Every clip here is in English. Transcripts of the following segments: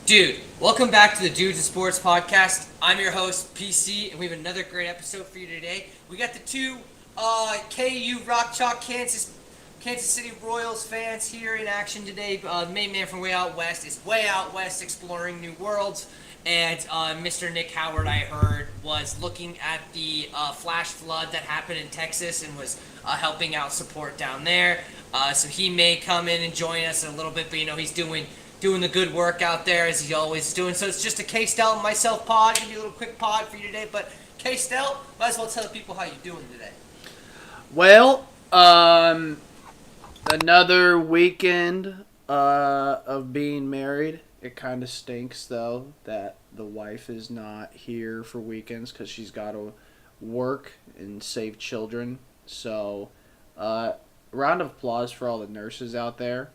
Dude, welcome back to the Dudes and Sports Podcast. I'm your host, PC, and we have another great episode for you today. We got the two KU Rock Chalk Kansas City Royals fans here in action today. The main man from way out west is way out west exploring new worlds. And Mr. Nick Howard, I heard, was looking at the flash flood that happened in Texas and was helping out support down there. So he may come in and join us in a little bit, but he's doing the good work out there as he always is doing. So it's just a K-Stel and myself pod. Give you a little quick pod for you today. But K-Stel, might as well tell the people how you're doing today. Well, another weekend of being married. It kind of stinks, though, that the wife is not here for weekends because she's got to work and save children. So, round of applause for all the nurses out there.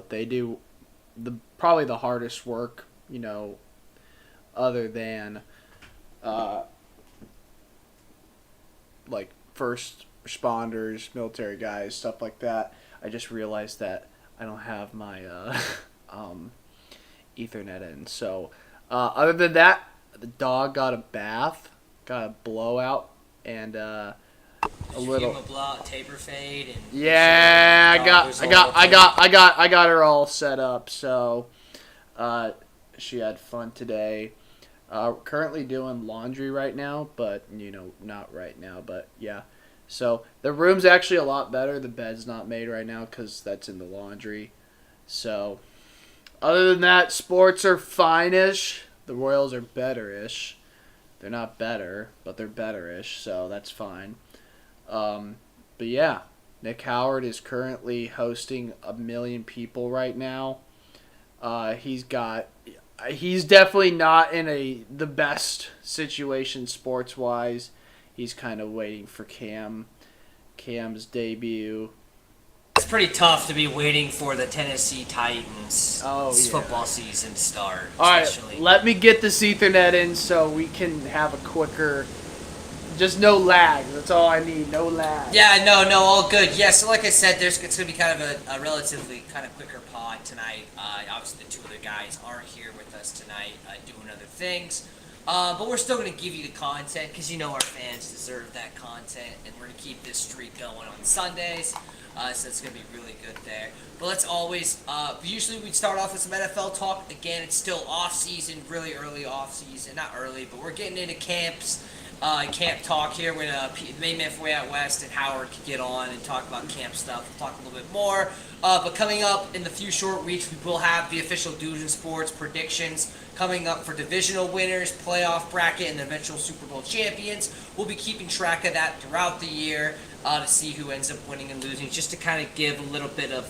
They do probably the hardest work, other than like first responders, military guys, stuff like that. I just realized that I don't have my Ethernet in. So, other than that, the dog got a bath, got a blowout, and a little. Give him a blowout, taper fade, and yeah, I got her all set up. So, she had fun today. Currently doing laundry right now, but not right now. But yeah. So the room's actually a lot better. The bed's not made right now because that's in the laundry. So other than that, sports are fine-ish. The Royals are better-ish. They're not better, but they're better-ish, so that's fine. But yeah, Nick Howard is currently hosting 1 million people right now. He's definitely not in the best situation sports-wise. He's kind of waiting for Cam's debut. It's pretty tough to be waiting for the Tennessee Titans football season to start. All right, let me get this Ethernet in so we can have a quicker, just no lag. That's all I need, no lag. Yeah, no, all good. Yeah, so like I said, it's going to be kind of a relatively kind of quicker pod tonight. Obviously, the two other guys aren't here with us tonight doing other things. But we're still going to give you the content because our fans deserve that content, and we're going to keep this streak going on Sundays. So it's going to be really good there. But let's always, usually we'd start off with some NFL talk. Again, it's still off-season, really early off-season. Not early, but we're getting into camps. Camp talk here when the main man from way out west and Howard could get on and talk about camp stuff. We'll talk a little bit more. But coming up in the few short weeks, we will have the official Dudes and Sports predictions coming up for divisional winners, playoff bracket, and the eventual Super Bowl champions. We'll be keeping track of that throughout the year to see who ends up winning and losing, just to kind of give a little bit of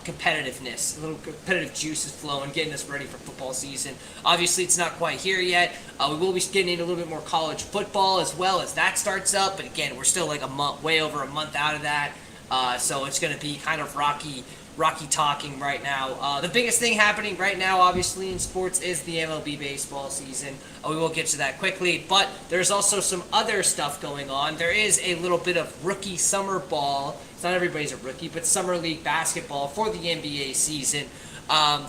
competitiveness, a little competitive juices flowing, getting us ready for football season. Obviously, it's not quite here yet. We will be getting into a little bit more college football as well as that starts up. But again, we're still like way over a month out of that. So it's going to be kind of rocky talking right now. The biggest thing happening right now, obviously, in sports is the MLB baseball season. We will get to that quickly, but there's also some other stuff going on. There is a little bit of rookie summer ball. It's not everybody's a rookie, but summer league basketball for the NBA season.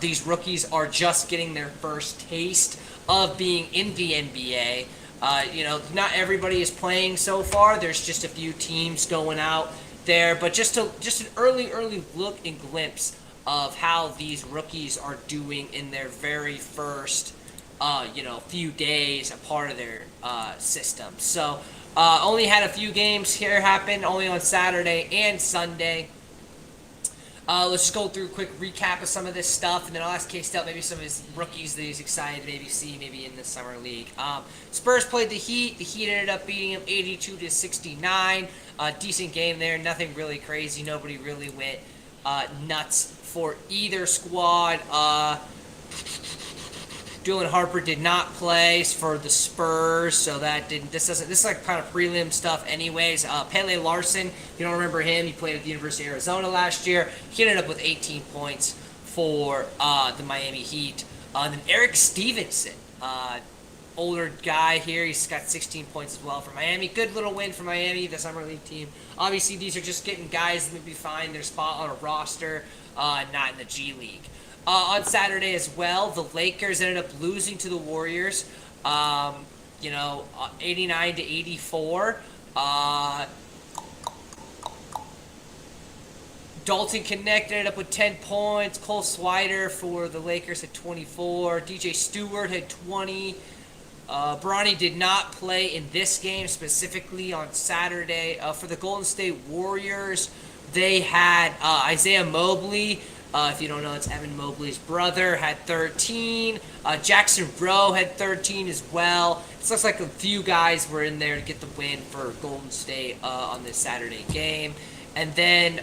These rookies are just getting their first taste of being in the NBA. Not everybody is playing so far. There's just a few teams going out there, but just an early look and glimpse of how these rookies are doing in their very first few days a part of their system. So only had a few games here happen only on Saturday and Sunday. Let's just go through a quick recap of some of this stuff, and then I'll ask K-Stel maybe some of his rookies that he's excited to maybe see maybe in the summer league. Spurs played the Heat. The Heat ended up beating them 82-69. Decent game there. Nothing really crazy. Nobody really went nuts for either squad. Dylan Harper did not play for the Spurs, so that didn't. This is like kind of prelim stuff, anyways. Pele Larson, if you don't remember him, he played at the University of Arizona last year. He ended up with 18 points for the Miami Heat. Then Eric Stevenson, older guy here, he's got 16 points as well for Miami. Good little win for Miami, the summer league team. Obviously, these are just getting guys that maybe find their spot on a roster, not in the G League. on Saturday as well. The Lakers ended up losing to the Warriors, 89 to 84. Dalton Connect ended up with 10 points. Cole Swider for the Lakers had 24. DJ Stewart had 20. Bronny did not play in this game, specifically on Saturday. For the Golden State Warriors, they had Isaiah Mobley. If you don't know, it's Evan Mobley's brother, had 13. Jackson Rowe had 13 as well. It looks like a few guys were in there to get the win for Golden State on this Saturday game. And then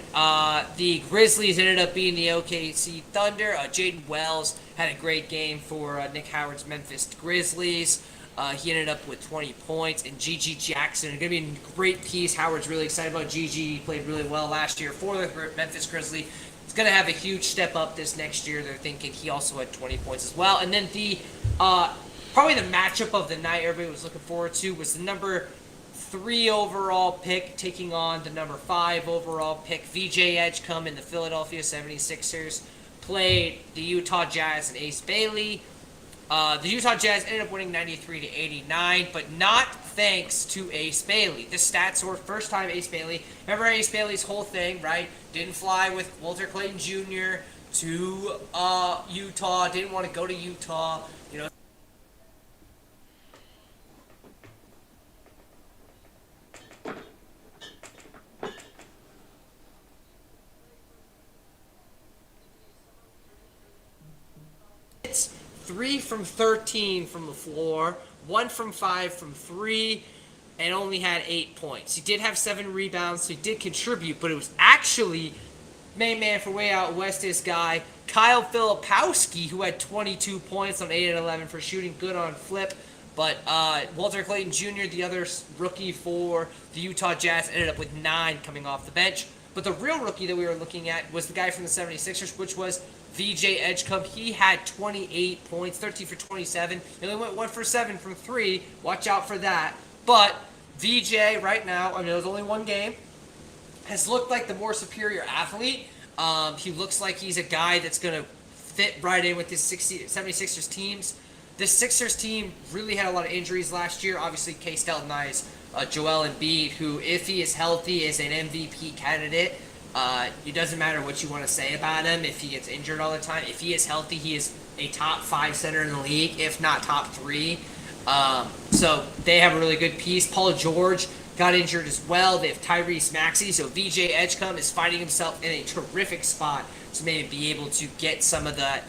the Grizzlies ended up beating the OKC Thunder. Jaden Wells had a great game for Nick Howard's Memphis Grizzlies. He ended up with 20 points. And Gigi Jackson, going to be a great piece. Howard's really excited about Gigi. He played really well last year for the Memphis Grizzlies. He's going to have a huge step up this next year. They're thinking he also had 20 points as well. And then the probably the matchup of the night everybody was looking forward to was the number 3 overall pick taking on the number 5 overall pick. VJ Edgecombe and the Philadelphia 76ers played the Utah Jazz and Ace Bailey. The Utah Jazz ended up winning 93 to 89, but not thanks to Ace Bailey. The stats were first time Ace Bailey. Remember Ace Bailey's whole thing, right? Didn't fly with Walter Clayton Jr. to Utah. Didn't want to go to Utah. You know. It's 3 from 13 from the floor, 1 from 5 from 3, and only had 8 points. He did have 7 rebounds, so he did contribute, but it was actually main man for way out west, this guy, Kyle Filipowski, who had 22 points on 8 and 11 for shooting good on flip. But Walter Clayton Jr., the other rookie for the Utah Jazz, ended up with 9 coming off the bench. But the real rookie that we were looking at was the guy from the 76ers, which was VJ Edgecombe. He had 28 points, 13 for 27. He only went 1 for 7 from 3. Watch out for that. But VJ right now, it was only one game, has looked like the more superior athlete. He looks like he's a guy that's going to fit right in with this 76ers teams. This Sixers team really had a lot of injuries last year. Obviously, K-Stel and I's Joel Embiid, who, if he is healthy, is an MVP candidate. It doesn't matter what you want to say about him if he gets injured all the time. If he is healthy, he is a top 5 center in the league, if not top 3. So they have a really good piece. Paul George got injured as well. They have Tyrese Maxey. So VJ Edgecombe is finding himself in a terrific spot to maybe be able to get some of that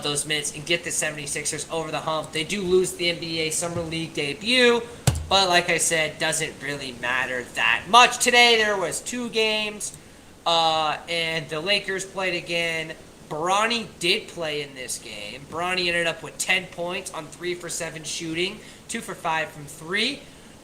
those minutes and get the 76ers over the hump. They do lose the NBA Summer League debut, but like I said, doesn't really matter that much. Today there was 2 games, and the Lakers played again. Bronny did play in this game. Bronny ended up with 10 points on 3 for 7 shooting, 2 for 5 from 3.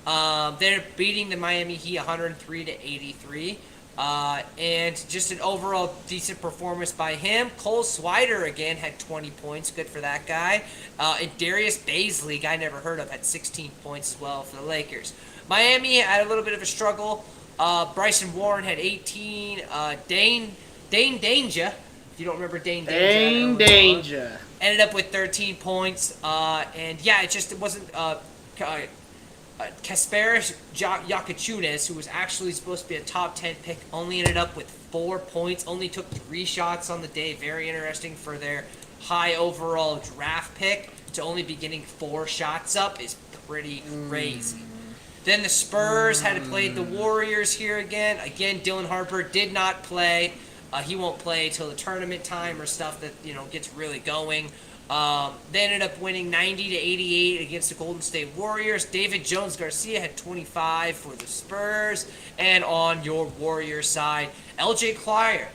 They ended up beating the Miami Heat 103 to 83. And just an overall decent performance by him. Cole Swider again had 20 points. Good for that guy. And Darius Baisley, guy never heard of, had 16 points as well for the Lakers. Miami had a little bit of a struggle. Bryson Warren had 18. Dane Danger, if you don't remember Dane Danger, ended up with 13 points. And yeah, it wasn't Kasparis Yakachunas, who was actually supposed to be a top 10 pick, only ended up with 4 points, only took 3 shots on the day. Very interesting for their high overall draft pick to only be getting 4 shots up is pretty crazy. Then the Spurs had played the Warriors here again. Again, Dylan Harper did not play. He won't play till the tournament time or stuff that gets really going. They ended up winning 90 to 88 against the Golden State Warriors. David Jones Garcia had 25 for the Spurs. And on your Warriors side, LJ Cryer.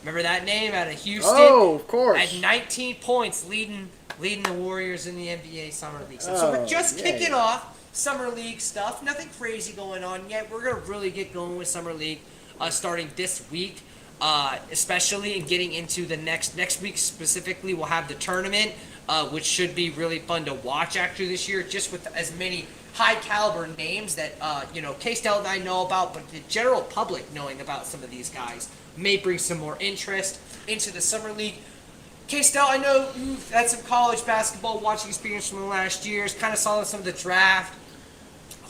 Remember that name out of Houston? Oh, of course. At 19 points, leading the Warriors in the NBA Summer League. So we're just kicking off Summer League stuff. Nothing crazy going on yet. We're going to really get going with Summer League starting this week. Especially in getting into the next week specifically, we'll have the tournament, which should be really fun to watch actually this year, just with as many high caliber names that K-Stel and I know about, but the general public knowing about some of these guys may bring some more interest into the Summer League. K-Stel, I know you've had some college basketball watching experience from the last years, kind of saw some of the draft.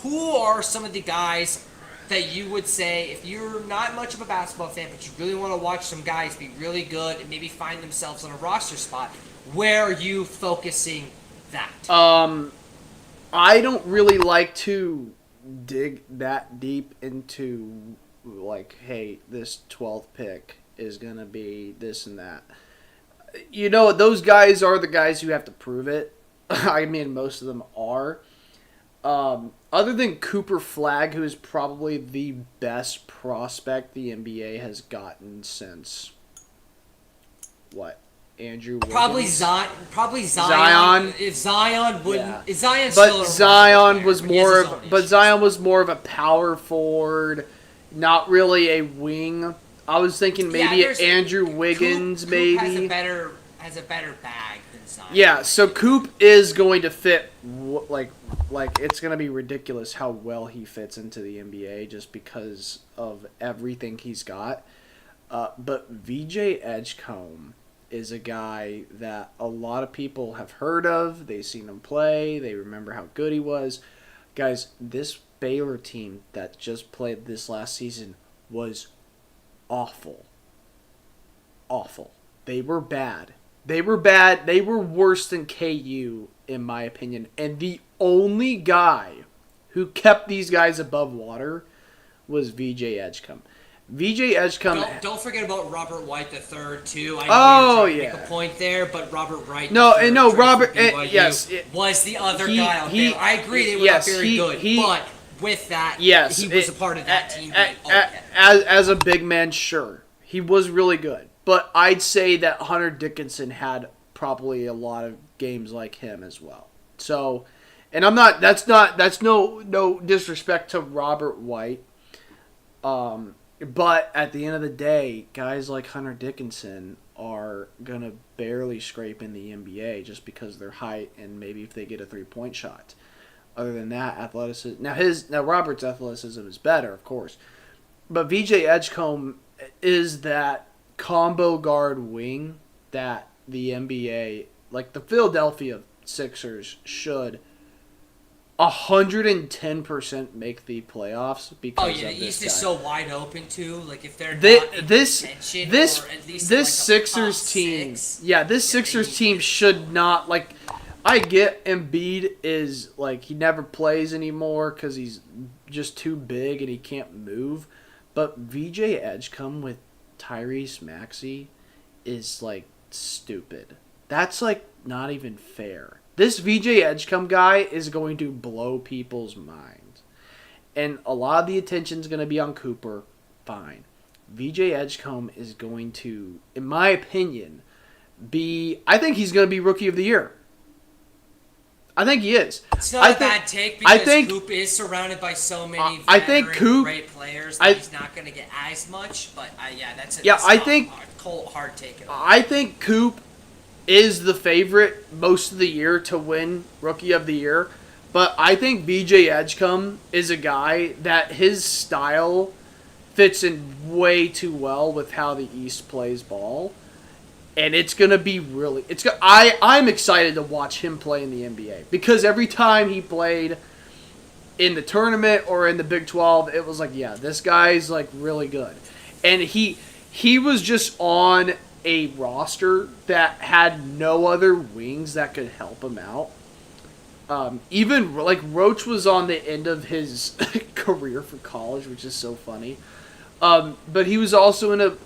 Who are some of the guys that you would say, if you're not much of a basketball fan, but you really want to watch some guys be really good and maybe find themselves on a roster spot, where are you focusing that? I don't really like to dig that deep into, like, hey, this 12th pick is going to be this and that. You know, those guys are the guys who have to prove it. I mean, most of them are. Other than Cooper Flagg, who is probably the best prospect the NBA has gotten since, what? Andrew Wiggins? Probably Zion. If Zion wouldn't, Yeah. if Zion's But still a Zion player, was but he has more his of, own but issues. Zion was more of a power forward, not really a wing. I was thinking maybe there's- Andrew Wiggins, Coop maybe. has a better bag than Zion. Yeah, so Coop is going to fit like it's going to be ridiculous how well he fits into the NBA just because of everything he's got. But VJ Edgecombe is a guy that a lot of people have heard of. They've seen him play. They remember how good he was. Guys, this Baylor team that just played this last season was awful. Awful. They were bad. They were bad. They were worse than KU, in my opinion. And the only guy who kept these guys above water was VJ Edgecombe. VJ Edgecombe. Don't forget about Robert White the third too. I Oh, know you're trying to yeah. make a point there, but Robert Wright. No, the third, no, drafted Robert. from BYU, Yes, was the other guy out there. I agree they were yes, not very good, but with that, yes, he was a part of that team. As a big man, sure, he was really good. But I'd say that Hunter Dickinson had probably a lot of games like him as well. So, and I'm not. That's no disrespect to Robert White. But at the end of the day, guys like Hunter Dickinson are going to barely scrape in the NBA just because of their height and maybe if they get a three-point shot. Other than that, athleticism. Now Robert's athleticism is better, of course. But VJ Edgecombe is that combo guard wing that the NBA, like the Philadelphia Sixers, should 110% make the playoffs because of the this East guy. is so wide open too. Like if they're not in this contention, this or at least this in like a Sixers top team, six, this Sixers team should not like. I get Embiid is like he never plays anymore because he's just too big and he can't move, but VJ Edgecombe with Tyrese Maxey is like stupid. That's like not even fair. This VJ Edgecombe guy is going to blow people's minds. And a lot of the attention's going to be on Cooper. Fine. VJ Edgecombe is going to, in my opinion, I think he's going to be Rookie of the Year. I think he is. It's not a bad take because Coop is surrounded by so many great players that he's not going to get as much. But that's a hard take. I think Coop is the favorite most of the year to win Rookie of the Year. But I think VJ Edgecombe is a guy that his style fits in way too well with how the East plays ball. And it's going to be really... I'm excited to watch him play in the NBA. Because every time he played in the tournament or in the Big 12, it was like, yeah, this guy's like really good. And he was just on a roster that had no other wings that could help him out. Even like Roach was on the end of his career for college, which is so funny. But he was also in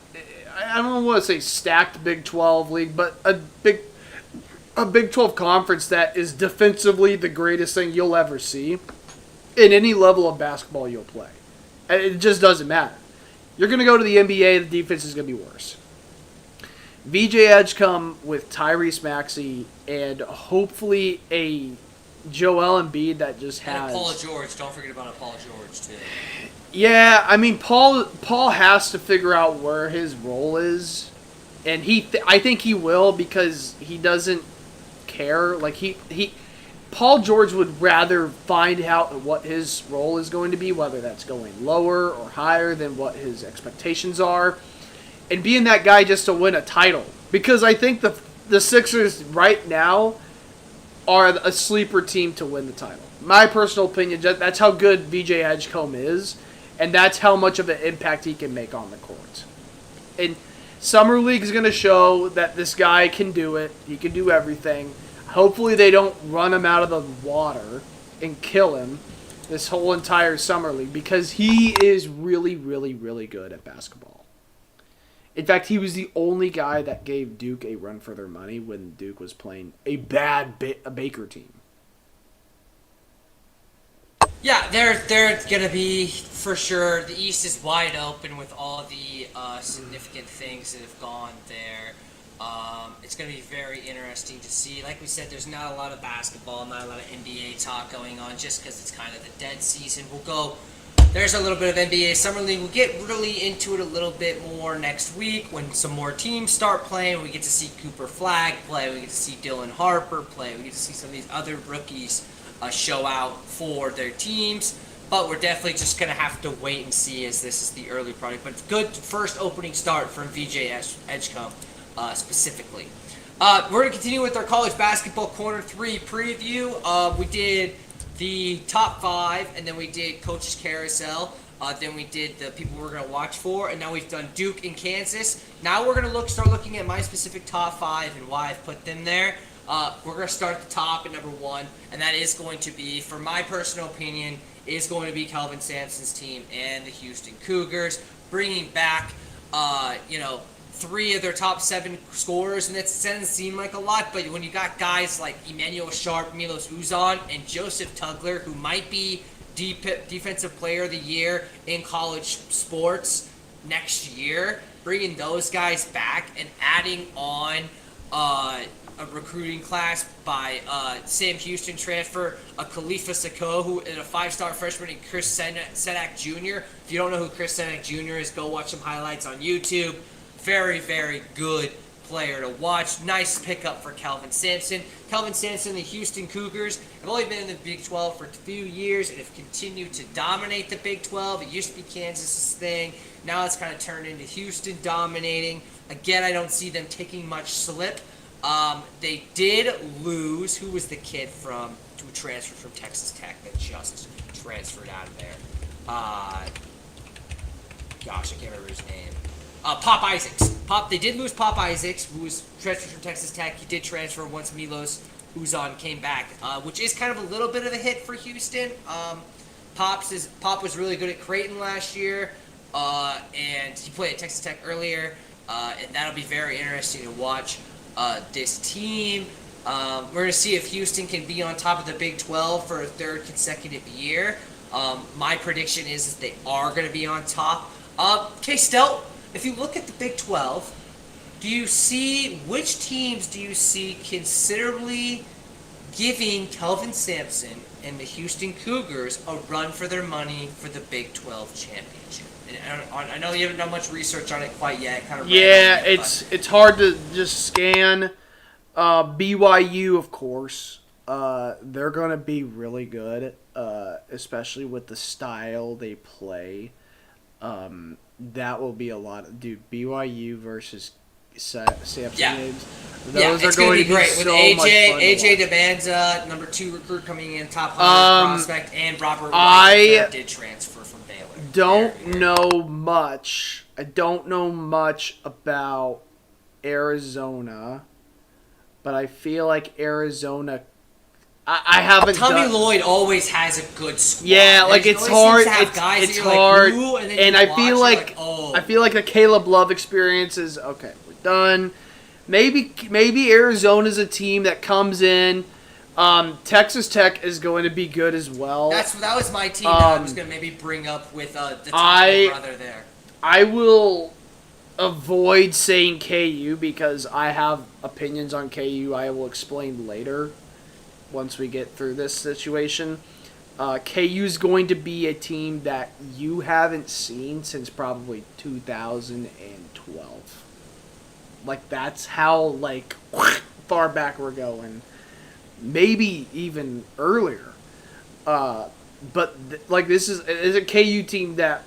I don't want to say stacked Big 12 league, but a Big 12 conference that is defensively the greatest thing you'll ever see in any level of basketball you'll play. It just doesn't matter. You're going to go to the NBA, the defense is going to be worse. VJ Edgecombe with Tyrese Maxey and hopefully a Joel Embiid that just has... And Paul George. Don't forget about Paul George, too. Yeah, I mean, Paul has to figure out where his role is. And I think he will because he doesn't care. Like, Paul George would rather find out what his role is going to be, whether that's going lower or higher than what his expectations are. And being that guy just to win a title. Because I think the Sixers right now are a sleeper team to win the title. My personal opinion, that's how good VJ Edgecombe is, and that's how much of an impact he can make on the court. And Summer League is going to show that this guy can do it. He can do everything. Hopefully they don't run him out of the water and kill him this whole entire Summer League, because he is really, really, really good at basketball. In fact, he was the only guy that gave Duke a run for their money when Duke was playing a bad Baker team. Yeah, they're going to be, for sure, the East is wide open with all the significant things that have gone there. It's going to be very interesting to see. Like we said, there's not a lot of basketball, not a lot of NBA talk going on, just because it's kind of the dead season. There's a little bit of NBA Summer League. We'll get really into it a little bit more next week when some more teams start playing. We get to see Cooper Flagg play. We get to see Dylan Harper play. We get to see some of these other rookies show out for their teams. But we're definitely just going to have to wait and see, as this is the early product. But good first opening start from VJ Edgecombe specifically. We're going to continue with our college basketball corner 3 preview. We did the top 5, and then we did Coach's Carousel. Then we did the people we're going to watch for, and now we've done Duke and Kansas. Now we're going to start looking at my specific top 5 and why I've put them there. We're going to start at the top at number 1, and that is going to be, for my personal opinion, is going to be Kelvin Sampson's team and the Houston Cougars, bringing back, 3 of their top 7 scorers, and it doesn't seem like a lot, but when you got guys like Emmanuel Sharp, Milos Uzan, and Joseph Tugler, who might be Defensive Player of the Year in college sports next year, bringing those guys back and adding on a recruiting class by Sam Houston transfer, a Khalifa Sako, who is a 5-star freshman, and Chris Sedak Jr. If you don't know who Chris Sedak Jr. is, go watch some highlights on YouTube. Very, very good player to watch. Nice pickup for Kelvin Sampson. Kelvin Sampson, the Houston Cougars, have only been in the Big 12 for a few years and have continued to dominate the Big 12. It used to be Kansas' thing. Now it's kind of turned into Houston dominating. Again, I don't see them taking much slip. They did lose. Who was the kid who transferred from Texas Tech that just transferred out of there? Gosh, I can't remember his name. Pop Isaacs. They did lose Pop Isaacs, who was transferred from Texas Tech. He did transfer once Milos Uzan came back, which is kind of a little bit of a hit for Houston. Pop was really good at Creighton last year, and he played at Texas Tech earlier, and that'll be very interesting to watch this team. We're going to see if Houston can be on top of the Big 12 for a 3rd consecutive year. My prediction is that they are going to be on top. Stel, if you look at the Big 12, which teams do you see considerably giving Kelvin Sampson and the Houston Cougars a run for their money for the Big 12 championship? And I know you haven't done much research on it quite yet. It's hard to just scan. BYU, of course, they're going to be really good, especially with the style they play. That will be a lot. BYU versus Samson games. Those are going to be great. With AJ Debanza, number 2 recruit coming in, top 100 prospect, and Robert White did transfer from Baylor. I don't know much about Arizona, but I feel like Arizona. I haven't. Tommy Lloyd always has a good squad. Yeah, it's hard. It's hard, and I feel like the Caleb Love experience is okay. We're done. Maybe Arizona's a team that comes in. Texas Tech is going to be good as well. That was my team that I was going to maybe bring up with the brother there. I will avoid saying KU because I have opinions on KU. I will explain later. Once we get through this situation, KU is going to be a team that you haven't seen since probably 2012. That's how far back we're going, maybe even earlier. But this is a KU team that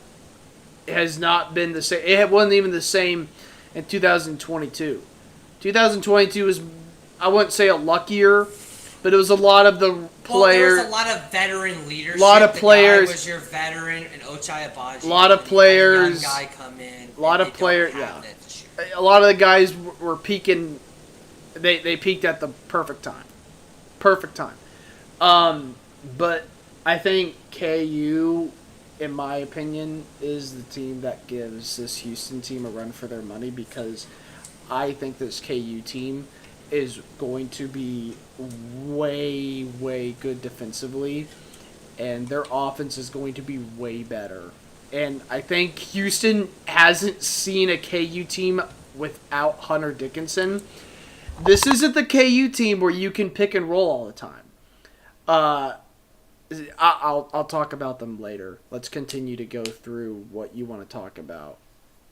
has not been the same. It wasn't even the same in 2022. 2022 was, I wouldn't say a luckier, but it was a lot of the players. There was a lot of veteran leadership. A lot of players. The guy was your veteran, and Ochai Agbaji. A lot of players. Young guy come in. A lot of players. Yeah. A lot of the guys were peaking. They peaked at the perfect time. Perfect time. But I think KU, in my opinion, is the team that gives this Houston team a run for their money, because I think this KU team is going to be way, way good defensively, and their offense is going to be way better. And I think Houston hasn't seen a KU team without Hunter Dickinson. This isn't the KU team where you can pick and roll all the time. I'll talk about them later. Let's continue to go through what you want to talk about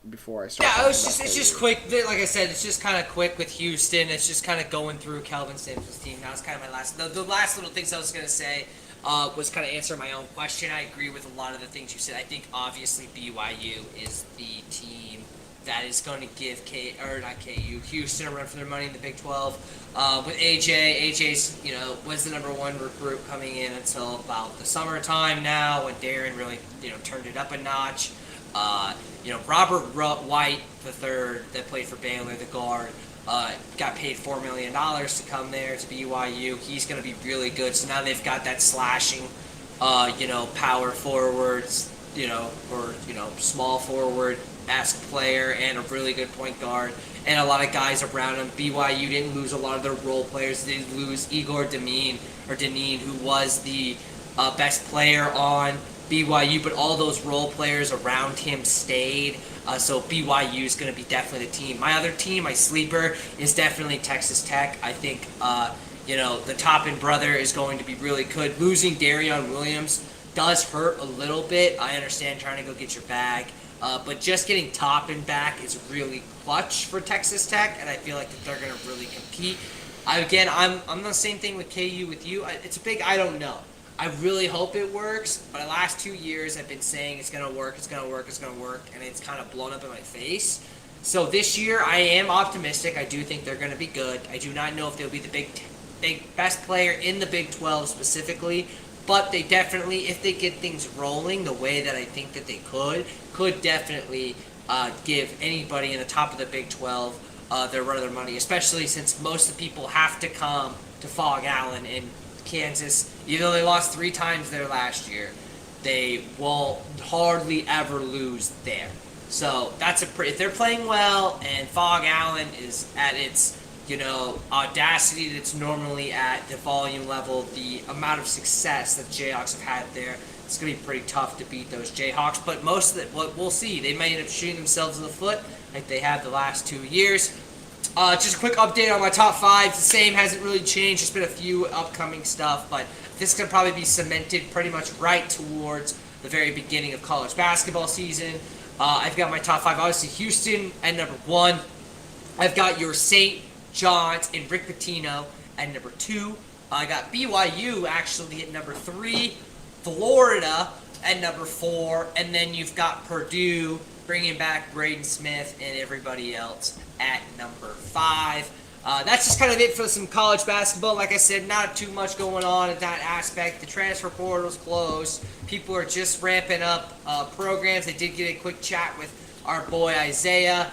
before I start. Yeah, it's just quick. Like I said, it's just kind of quick with Houston. It's just kind of going through Kelvin Sampson's team. That was kind of my last. The last little things I was gonna say was kind of answer my own question. I agree with a lot of the things you said. I think obviously BYU is the team that is going to give Houston a run for their money in the Big 12. With AJ's, was the number one recruit coming in until about the summertime now, when Darren really, turned it up a notch. Robert White III, that played for Baylor, the guard, got paid $4 million to come there to BYU. He's going to be really good. So now they've got that slashing, power forwards, or small forward-esque player, and a really good point guard, and a lot of guys around him. BYU didn't lose a lot of their role players. They didn't lose Igor Deneen, who was the best player on BYU, but all those role players around him stayed. So BYU is going to be definitely the team. My other team, my sleeper, is definitely Texas Tech. I think, the Toppin brother is going to be really good. Losing Darion Williams does hurt a little bit. I understand trying to go get your bag. But just getting Toppin back is really clutch for Texas Tech, and I feel like that they're going to really compete. I'm the same thing with KU with you. It's a big I don't know. I really hope it works, but the last 2 years I've been saying it's going to work, and it's kind of blown up in my face. So this year I am optimistic. I do think they're going to be good. I do not know if they'll be the big best player in the Big 12 specifically, but they definitely, if they get things rolling the way that I think that they could definitely give anybody in the top of the Big 12 their run of their money, especially since most of the people have to come to Fog Allen in Kansas. Even though they lost 3 times there last year, they will hardly ever lose there. So that's if they're playing well and Fog Allen is at its audacity that's normally at, the volume level, the amount of success that Jayhawks have had there, it's going to be pretty tough to beat those Jayhawks. But most of it, we'll see. They may end up shooting themselves in the foot like they have the last 2 years. Just a quick update on my top 5. The same, hasn't really changed. There's been a few upcoming stuff, but this can probably be cemented pretty much right towards the very beginning of college basketball season. I've got my top 5. Obviously, Houston at number 1. I've got your St. John's and Rick Pitino at number 2. I got BYU actually at number 3. Florida at number 4. And then you've got Purdue bringing back Braden Smith and everybody else at number 5. That's just kind of it for some college basketball. Like I said, not too much going on in that aspect. The transfer portal's closed. People are just ramping up programs. They did get a quick chat with our boy Isaiah.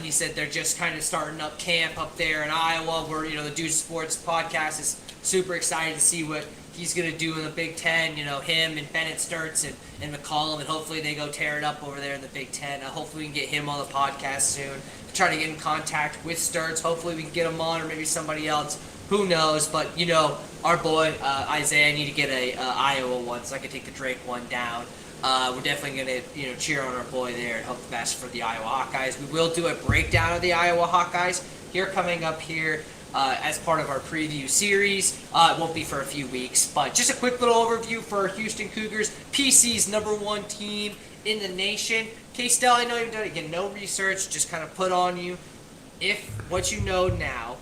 He said they're just kind of starting up camp up there in Iowa, where the Dude Sports podcast is super excited to see what he's going to do in the Big Ten. Him and Bennett Sturts and McCollum, and hopefully they go tear it up over there in the Big Ten. Hopefully we can get him on the podcast soon. Try to get in contact with Sturts. Hopefully we can get him on, or maybe somebody else. Who knows? But our boy Isaiah, I need to get a Iowa one so I can take the Drake one down. We're definitely going to cheer on our boy there and hope the best for the Iowa Hawkeyes. We will do a breakdown of the Iowa Hawkeyes here coming up here as part of our preview series. It won't be for a few weeks, but just a quick little overview for Houston Cougars, PC's number 1 team in the nation. K-Stel, I know you've done again, no research, just kind of put on you. If what you know now,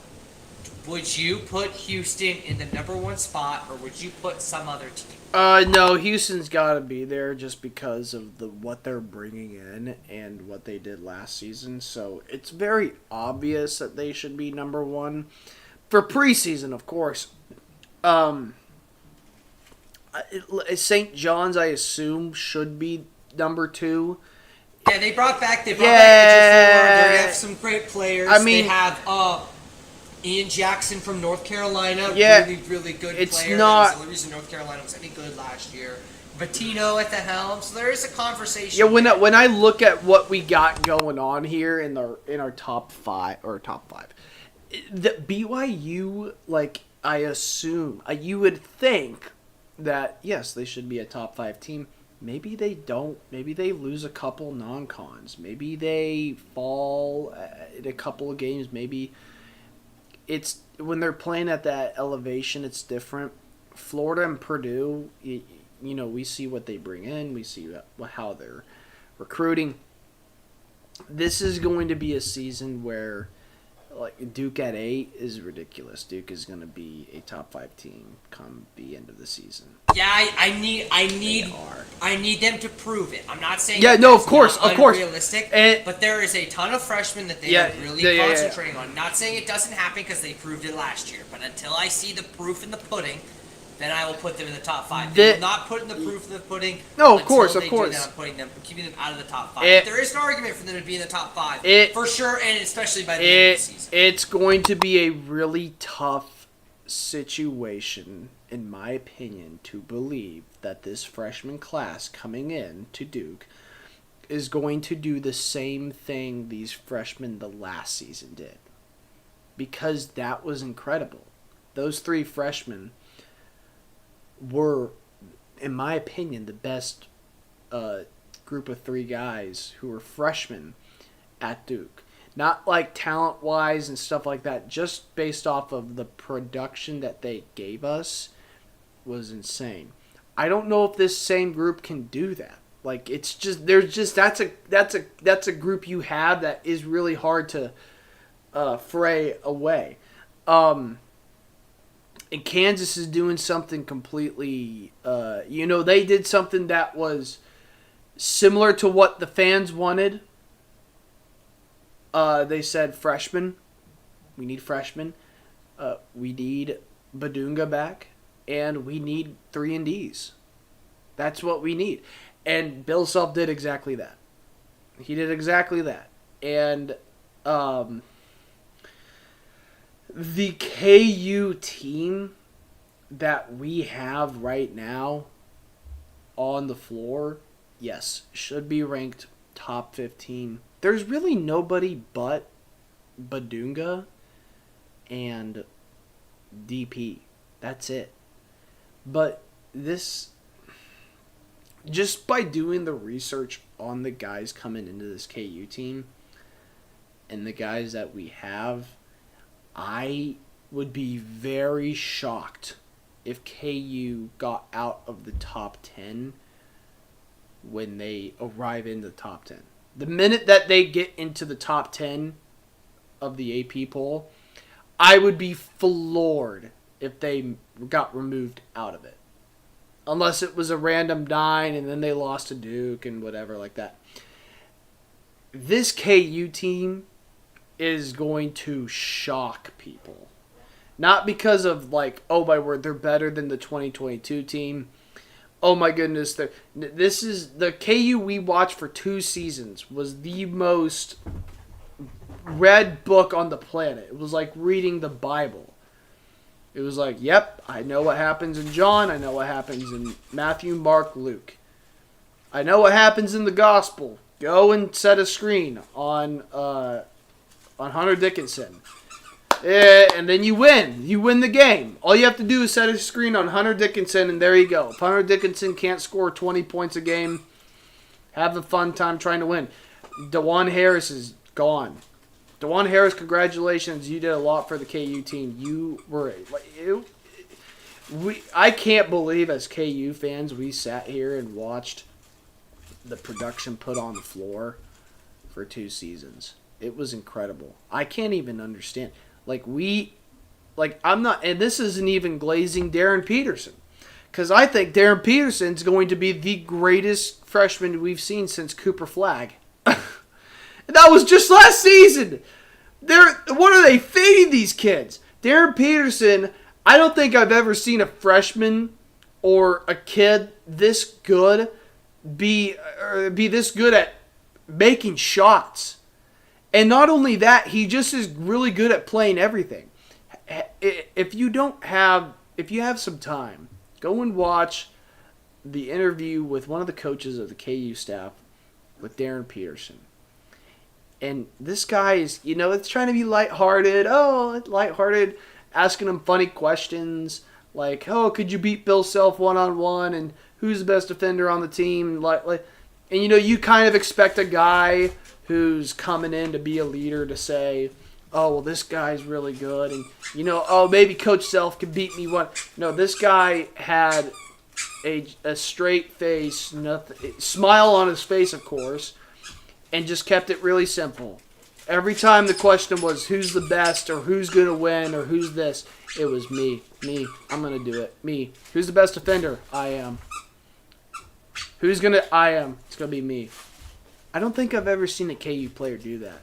would you put Houston in the number 1 spot, or would you put some other team? No, Houston's got to be there just because of what they're bringing in and what they did last season. So it's very obvious that they should be number one for preseason, of course. St. John's, I assume, should be number two. Yeah, they brought back Edger Ford. They have some great players. I mean, they have Ian Jackson from North Carolina. Really, really good player. That was the only reason North Carolina was any good last year. Batino at the helm. So there is a conversation. Yeah, when I look at what we got going on here in our top five, the BYU, like, I assume you would think that yes, they should be a top 5 team. Maybe they don't. Maybe they lose a couple non-cons. Maybe they fall in a couple of games. Maybe it's when they're playing at that elevation, it's different. Florida and Purdue, we see what they bring in. We see how they're recruiting. This is going to be a season where, like, Duke at 8 is ridiculous. Duke is going to be a top 5 team come the end of the season. Yeah, I need them to prove it. I'm not saying of course, unrealistic, but there is a ton of freshmen that they are really concentrating on. Not saying it doesn't happen because they proved it last year, but until I see the proof in the pudding, then I will put them in the top 5. They will not put in the proof of the pudding. No, of course. I'm keeping them out of the top 5. But there is an argument for them to be in the top 5 for sure, and especially by the end of the season. It's going to be a really tough situation, in my opinion, to believe that this freshman class coming in to Duke is going to do the same thing these freshmen the last season did, because that was incredible. Those 3 freshmen were, in my opinion, the best group of 3 guys who were freshmen at Duke. Not like talent-wise and stuff like that, just based off of the production that they gave us was insane. I don't know if this same group can do that. Like, it's just that's a group you have that is really hard to fray away. And Kansas is doing something completely, they did something that was similar to what the fans wanted. They said freshmen. We need freshmen. We need Badunga back. And we need 3-and-Ds. That's what we need. And Bill Self did exactly that. He did exactly that. And the KU team that we have right now on the floor, yes, should be ranked top 15. There's really nobody but Badunga and DP. That's it. But this, just by doing the research on the guys coming into this KU team and the guys that we have, I would be very shocked if KU got out of the top 10 when they arrive in the top 10. The minute that they get into the top 10 of the AP poll, I would be floored if they got removed out of it. Unless it was a random 9 and then they lost to Duke and whatever like that. This KU team is going to shock people. Not because of, like, oh my word, they're better than the 2022 team. Oh my goodness, this is the KU we watched for 2 seasons was the most read book on the planet. It was like reading the Bible. It was like, yep, I know what happens in John. I know what happens in Matthew, Mark, Luke. I know what happens in the gospel. Go and set a screen on Hunter Dickinson. And then you win. You win the game. All you have to do is set a screen on Hunter Dickinson, and there you go. If Hunter Dickinson can't score 20 points a game, have a fun time trying to win. DeJuan Harris is gone. DeJuan Harris, congratulations. You did a lot for the KU team. You were I can't believe as KU fans we sat here and watched the production put on the floor for 2 seasons. It was incredible. I can't even understand. I'm not, and this isn't even glazing Darren Peterson. Because I think Darren Peterson's going to be the greatest freshman we've seen since Cooper Flagg. That was just last season. What are they feeding these kids? Darren Peterson, I don't think I've ever seen a freshman or a kid this good be this good at making shots. And not only that, he just is really good at playing everything. If you have some time, go and watch the interview with one of the coaches of the KU staff with Darren Peterson. And this guy is, it's trying to be lighthearted. Lighthearted, asking him funny questions like, could you beat Bill Self one-on-one? And who's the best defender on the team? And, you kind of expect a guy who's coming in to be a leader to say, this guy's really good. And, maybe Coach Self could beat me one. No, this guy had a straight face, smile on his face, of course, and just kept it really simple. Every time the question was who's the best or who's going to win or who's this, it was me. I'm going to do it. Me. Who's the best defender? I am. I am. It's going to be me. I don't think I've ever seen a KU player do that.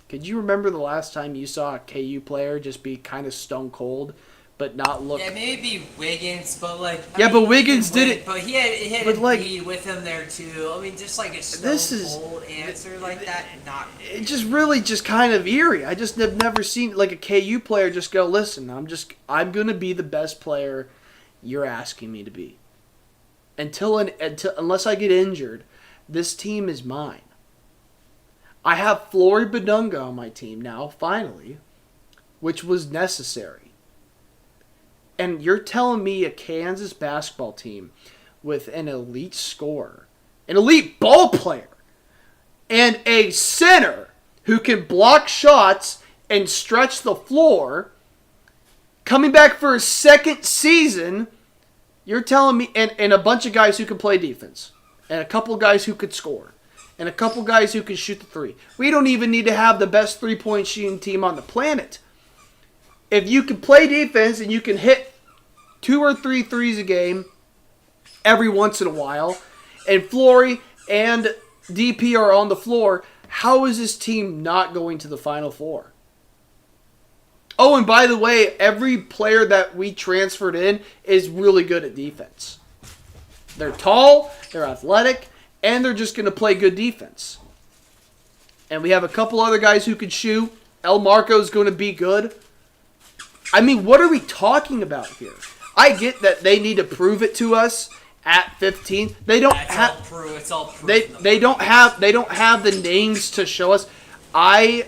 Could you remember the last time you saw a KU player just be kind of stone cold, but not look? Yeah, maybe Wiggins, but but Wiggins did it. But he had a lead with him there too. I mean, just like a stone cold answer like that, not. It just really just kind of eerie. I just have never seen like a KU player just go, listen, I'm gonna be the best player you're asking me to be. Unless I get injured, this team is mine. I have Flory Badunga on my team now, finally, which was necessary. And you're telling me a Kansas basketball team with an elite scorer, an elite ball player, and a center who can block shots and stretch the floor, coming back for a second season, you're telling me, and a bunch of guys who can play defense, and a couple guys who could score, and a couple guys who can shoot the three. We don't even need to have the best three-point shooting team on the planet. If you can play defense and you can hit 2 or 3 threes a game every once in a while, and Flory and DP are on the floor, how is this team not going to the Final Four? Oh, and by the way, every player that we transferred in is really good at defense. They're tall, they're athletic, and they're just going to play good defense. And we have a couple other guys who could shoot. El Marco's going to be good. I mean, what are we talking about here? I get that they need to prove it to us at 15. They don't have. It's all proof. They don't have the names to show us. I'll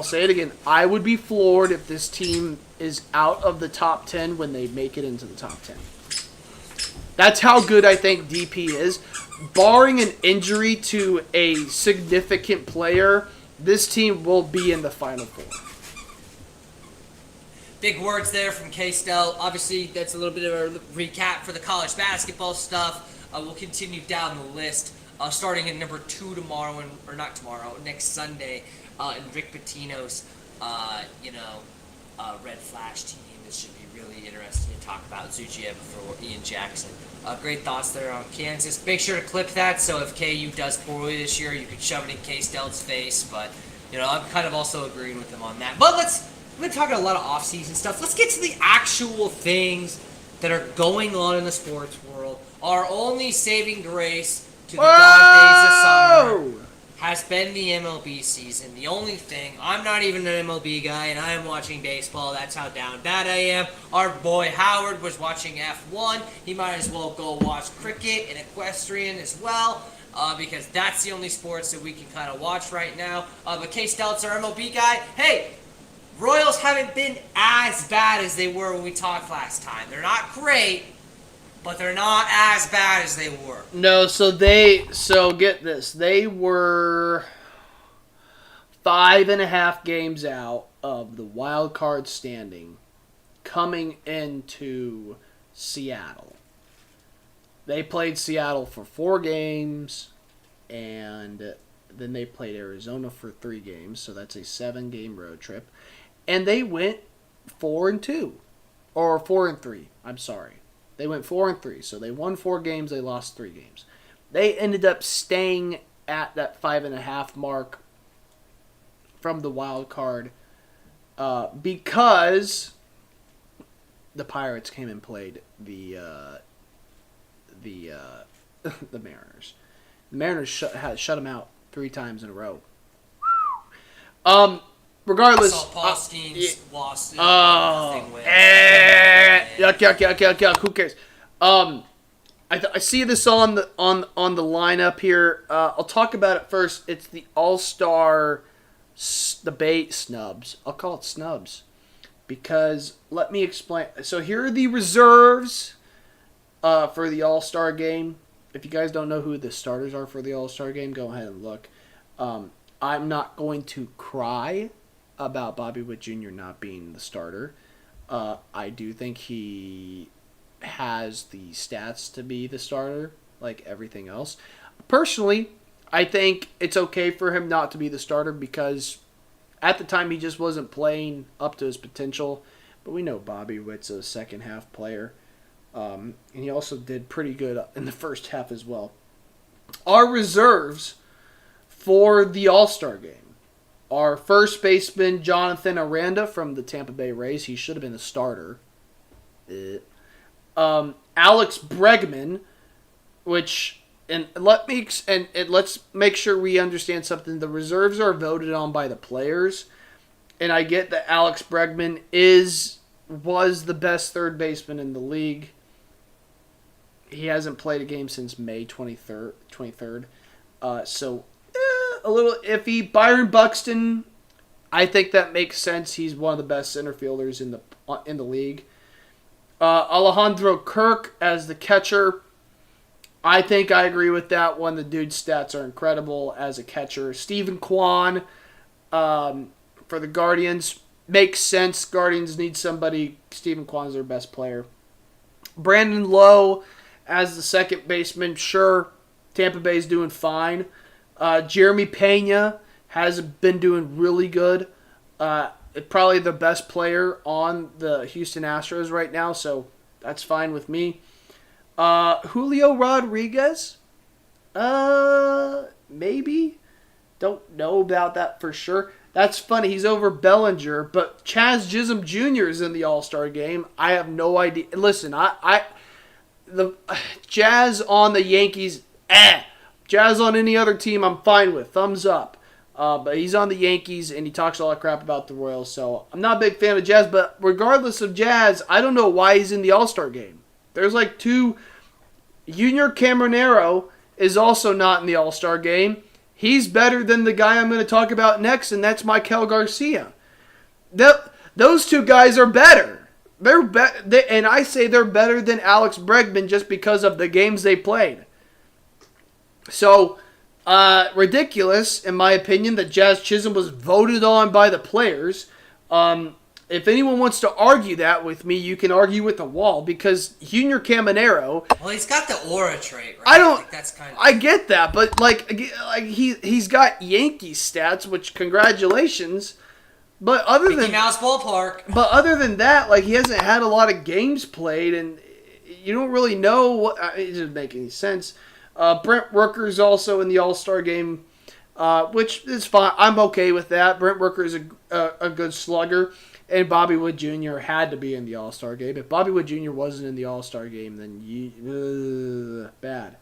say it again. I would be floored if this team is out of the top 10 when they make it into the top 10. That's how good I think DP is. Barring an injury to a significant player, this team will be in the Final Four. Big words there from K-Stel. Obviously, that's a little bit of a recap for the college basketball stuff. We'll continue down the list, starting at number 2 next Sunday, in Rick Pitino's, Red Flash team. This should be really interesting to talk about. Zuchiev for Ian Jackson. Great thoughts there on Kansas. Make sure to clip that, so if KU does poorly this year, you can shove it in K-Stel's face. But, I'm kind of also agreeing with him on that. But we've been talking a lot of off-season stuff. Let's get to the actual things that are going on in the sports world. Our only saving grace to the dog days of summer has been the MLB season. The only thing, I'm not even an MLB guy, and I am watching baseball. That's how down bad I am. Our boy Howard was watching F1. He might as well go watch cricket and equestrian as well, because that's the only sports that we can kind of watch right now. But K-Stel's our MLB guy. Hey, Royals haven't been as bad as they were when we talked last time. They're not great, but they're not as bad as they were. No, so get this. They were 5.5 games out of the wild card standing coming into Seattle. They played Seattle for 4 games, and then they played Arizona for 3 games, so that's a 7-game road trip. And they went 4-2. Or 4-3. I'm sorry. They went 4-3, so they won 4 games. They lost 3 games. They ended up staying at that 5.5 mark from the wild card because the Pirates came and played the Mariners. The Mariners shut them out 3 times in a row. Regardless, I saw Paul Skeens lost. Yuck. Who cares? I see this on the lineup here. I'll talk about it first. It's the All-Star debate snubs. I'll call it snubs because let me explain. So here are the reserves for the All-Star game. If you guys don't know who the starters are for the All-Star game, go ahead and look. I'm not going to cry about Bobby Witt Jr. not being the starter. I do think he has the stats to be the starter, like everything else. Personally, I think it's okay for him not to be the starter because at the time he just wasn't playing up to his potential. But we know Bobby Witt's a second-half player. And he also did pretty good in the first half as well. Our reserves for the All-Star game. Our first baseman, Jonathan Aranda from the Tampa Bay Rays. He should have been a starter. Alex Bregman, let's make sure we understand something. The reserves are voted on by the players. And I get that Alex Bregman was the best third baseman in the league. He hasn't played a game since May 23rd. So a little iffy. Byron Buxton, I think that makes sense. He's one of the best center fielders in the league. Alejandro Kirk as the catcher. I think I agree with that one. The dude's stats are incredible as a catcher. Stephen Kwan for the Guardians. Makes sense. Guardians need somebody. Stephen Kwan's their best player. Brandon Lowe as the second baseman. Sure, Tampa Bay's doing fine. Jeremy Pena has been doing really good. Probably the best player on the Houston Astros right now, so that's fine with me. Julio Rodriguez? Maybe. Don't know about that for sure. That's funny. He's over Bellinger, but Chaz Chisholm Jr. is in the All-Star game. I have no idea. Listen, the Jazz on the Yankees, Jazz on any other team, I'm fine with. Thumbs up. But he's on the Yankees, and he talks a lot of crap about the Royals, so I'm not a big fan of Jazz. But regardless of Jazz, I don't know why he's in the All-Star game. There's like 2. Junior Caminero is also not in the All-Star game. He's better than the guy I'm going to talk about next, and that's Maikel Garcia. Those 2 guys are better. And I say they're better than Alex Bregman just because of the games they played. So, ridiculous, in my opinion, that Jazz Chisholm was voted on by the players. If anyone wants to argue that with me, you can argue with the wall because Junior Caminero. Well, he's got the aura trait, right? I don't. Like, that's kind of. I get that, but he's got Yankee stats, which congratulations. But other Mickey than Mouse Ballpark. But other than that, he hasn't had a lot of games played, and you don't really know what. It doesn't make any sense. Brent Rooker's also in the All-Star game, which is fine. I'm okay with that. Brent Rooker is a good slugger, and Bobby Witt Jr. had to be in the All-Star game. If Bobby Witt Jr. wasn't in the All-Star game, then bad.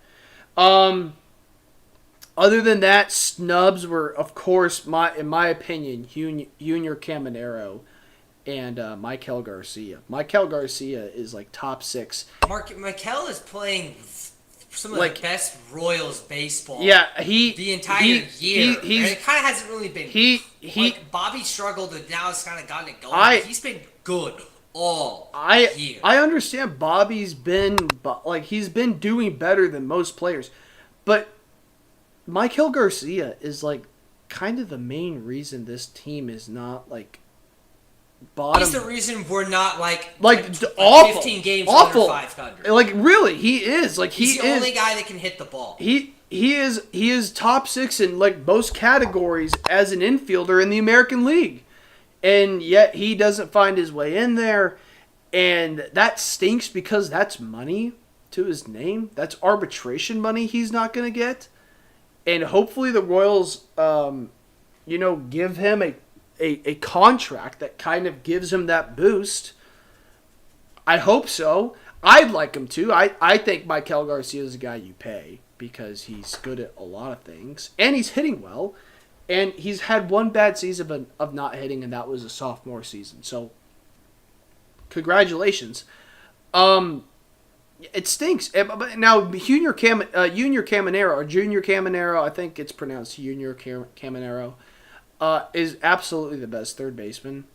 Other than that, snubs were, of course, in my opinion, Junior Caminero and Maikel Garcia. Maikel Garcia is top 6. Maikel is playing some of the best Royals baseball. Yeah, the entire year. It kind of hasn't really been. Bobby struggled, and now it's kind of gotten it going. He's been good all year. I understand Bobby's been he's been doing better than most players, but Maikel Garcia is kind of the main reason this team is not bottom. He's the reason we're not awful, 15 games awful. under 500. Really, he is he's the only guy that can hit the ball. He is top 6 in most categories as an infielder in the American League, and yet he doesn't find his way in there. And that stinks because that's money to his name. That's arbitration money he's not going to get. And hopefully the Royals, give him a contract that kind of gives him that boost. I hope so. I'd like him to. I think Maikel Garcia is a guy you pay because he's good at a lot of things. And he's hitting well. And he's had one bad season of not hitting, and that was a sophomore season. So, congratulations. It stinks. But now, Junior Caminero, I think it's pronounced Junior Caminero, is absolutely the best third baseman.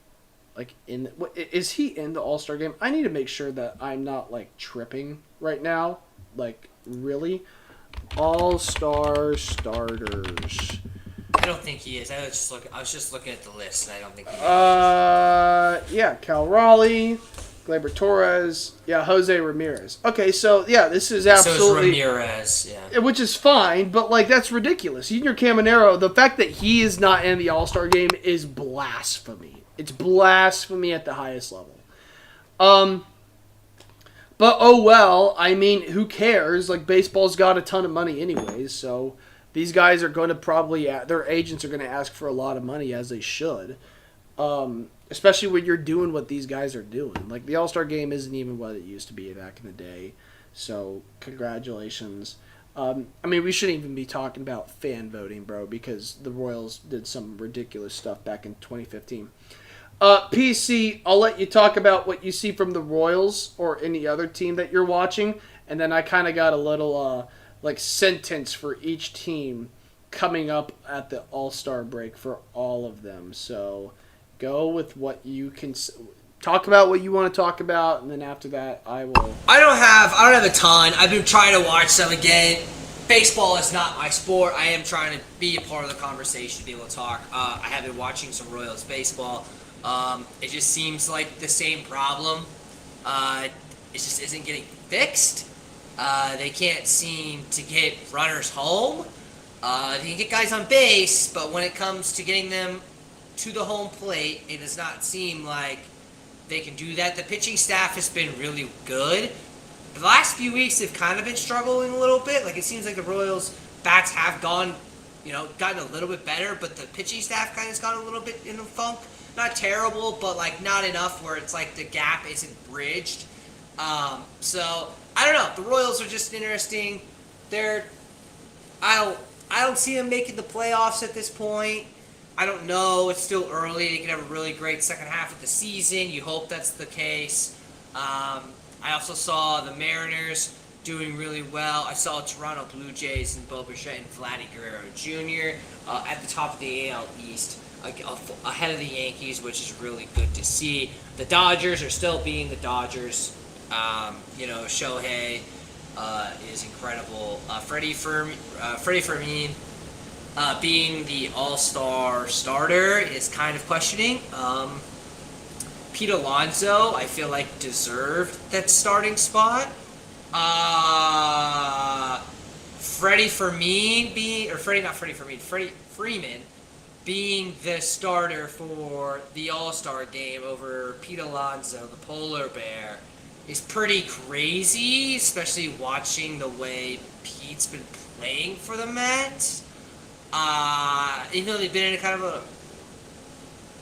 Is he in the All-Star game? I need to make sure that I'm not, tripping right now. Really? All-Star starters. I don't think he is. I was just looking at the list, and I don't think he is. Yeah, Cal Raleigh, Gleyber Torres, Jose Ramirez. Okay, so, this is absolutely... So Ramirez, yeah. Which is fine, but, that's ridiculous. Junior Caminero, the fact that he is not in the All-Star game is blasphemy. It's blasphemy at the highest level. But, oh well, I mean, who cares? Baseball's got a ton of money anyways, so... These guys are going to their agents are going to ask for a lot of money, as they should. Especially when you're doing what these guys are doing. The All-Star game isn't even what it used to be back in the day. So, congratulations. We shouldn't even be talking about fan voting, bro, because the Royals did some ridiculous stuff back in 2015. PC, I'll let you talk about what you see from the Royals or any other team that you're watching. And then I kind of got a little... sentence for each team coming up at the All-Star break for all of them. So go with what you can talk about, what you want to talk about, and then after that I will. I don't have a ton. I've been trying to watch some again. Baseball is not my sport. I am trying to be a part of the conversation, to be able to talk. I have been watching some Royals baseball. It just seems like the same problem. It just isn't getting fixed. They can't seem to get runners home. They can get guys on base, but when it comes to getting them to the home plate, it does not seem like they can do that. The pitching staff has been really good. The last few weeks, they've kind of been struggling a little bit. It seems like the Royals' bats have gotten a little bit better, but the pitching staff kind of has gone a little bit in the funk. Not terrible, but not enough where it's the gap isn't bridged. So I don't know. The Royals are just interesting. I don't see them making the playoffs at this point. I don't know. It's still early. They could have a really great second half of the season. You hope that's the case. I also saw the Mariners doing really well. I saw Toronto Blue Jays and Bo Bichette and Vladdy Guerrero Jr. At the top of the AL East, ahead of the Yankees, which is really good to see. The Dodgers are still being the Dodgers. Shohei is incredible. Freddie Fermin being the all-star starter is kind of questioning. Pete Alonso, I feel like, deserved that starting spot. Freddie Freeman being the starter for the All-Star game over Pete Alonso, the polar bear, is pretty crazy, especially watching the way Pete's been playing for the Mets. Even though they've been in a kind of a...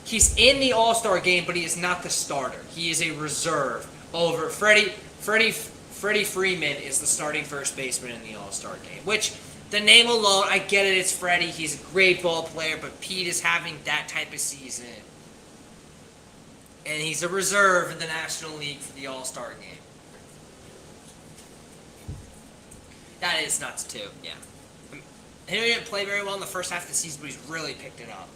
He's in the All-Star game, but he is not the starter. He is a reserve over Freddie Freeman is the starting first baseman in the All-Star game, which the name alone, I get it, it's Freddie. He's a great ball player, but Pete is having that type of season. And he's a reserve in the National League for the All-Star game. That is nuts, too, yeah. He didn't play very well in the first half of the season, but he's really picked it up.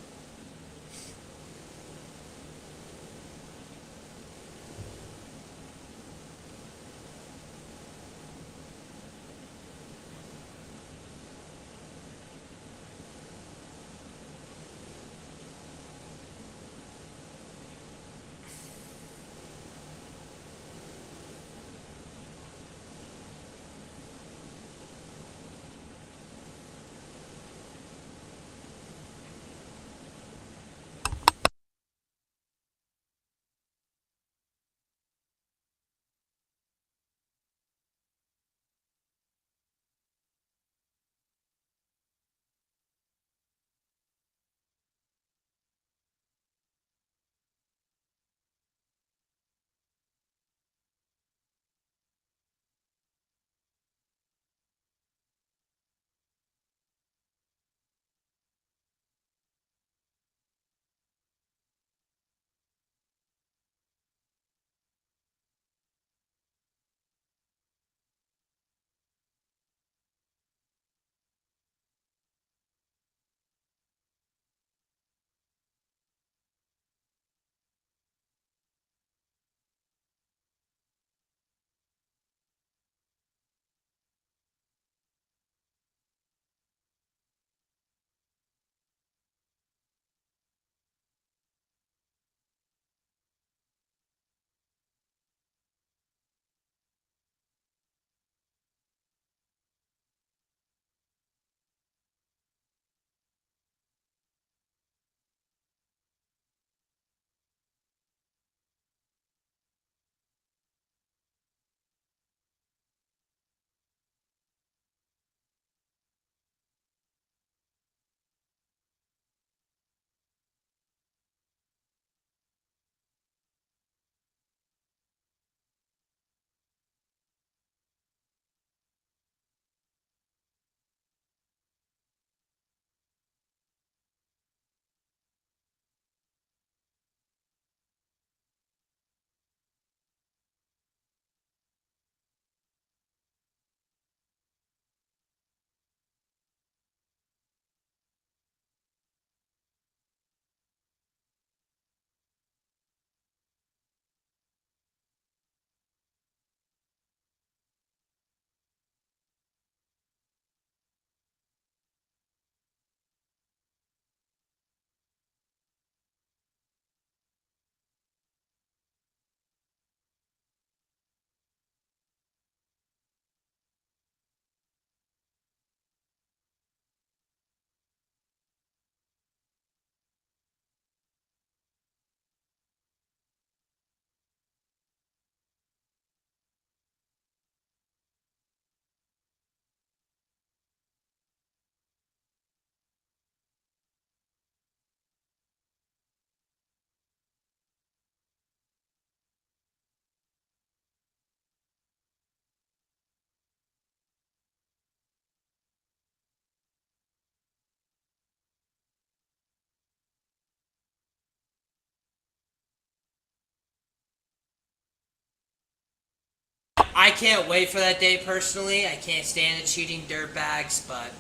I can't wait for that day personally. I can't stand the cheating dirtbags, but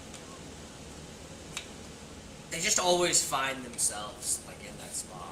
they just always find themselves like in that spot.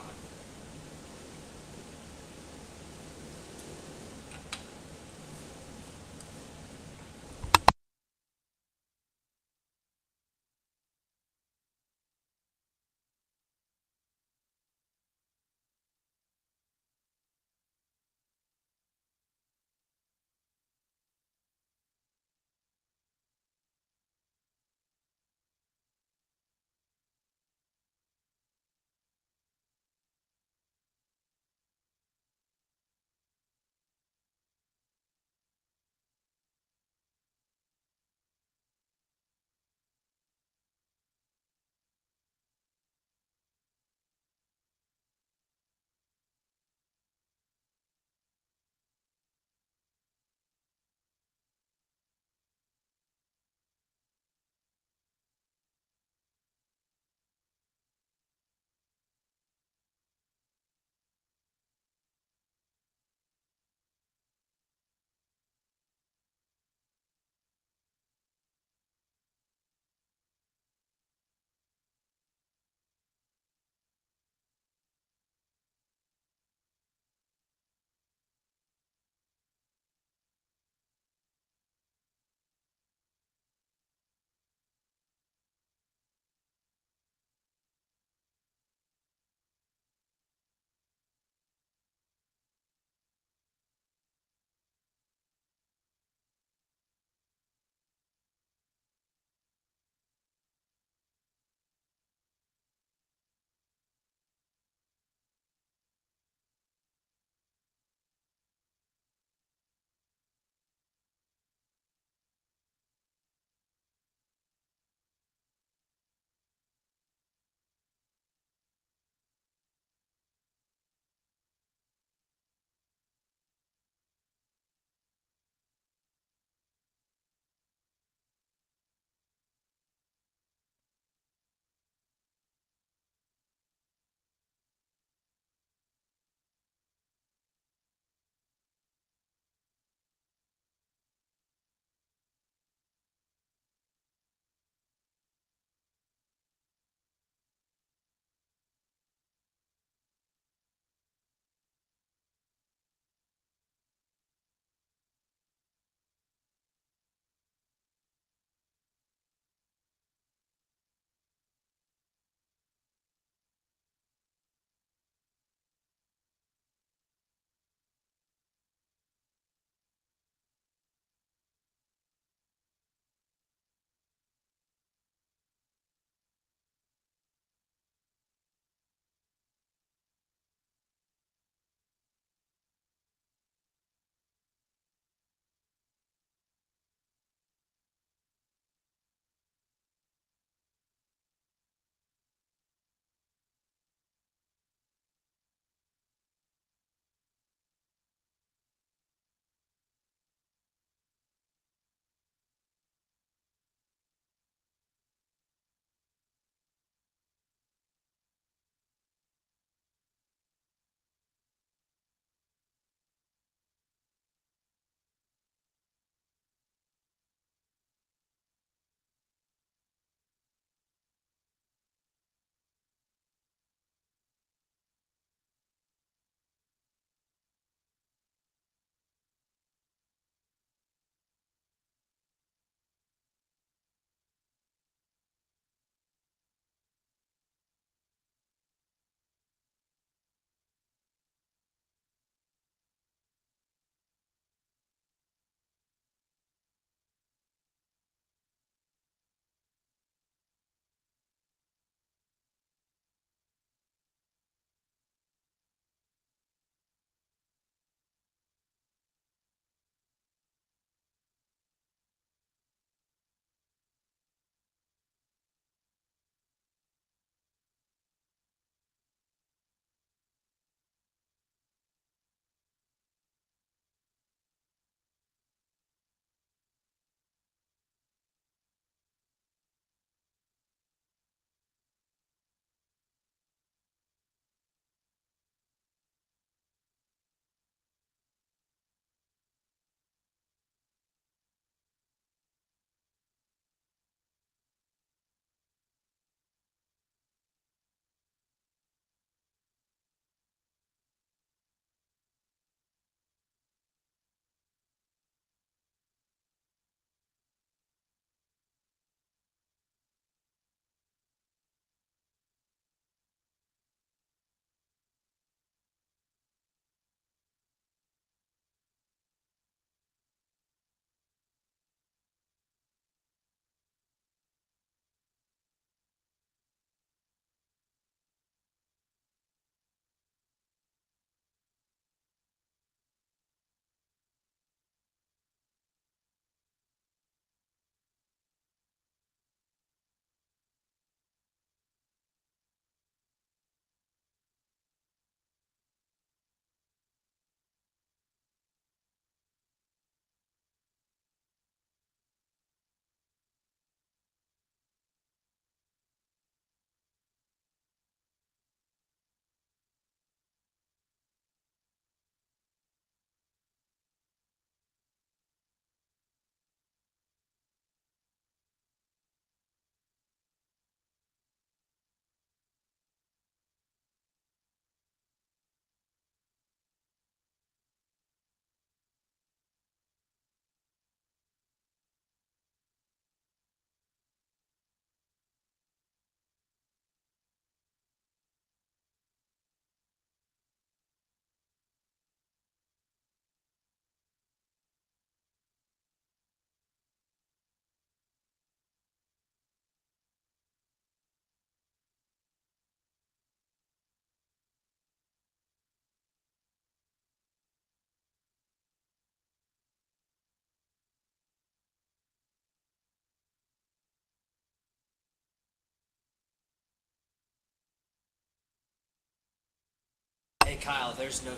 Hey Kyle, there's no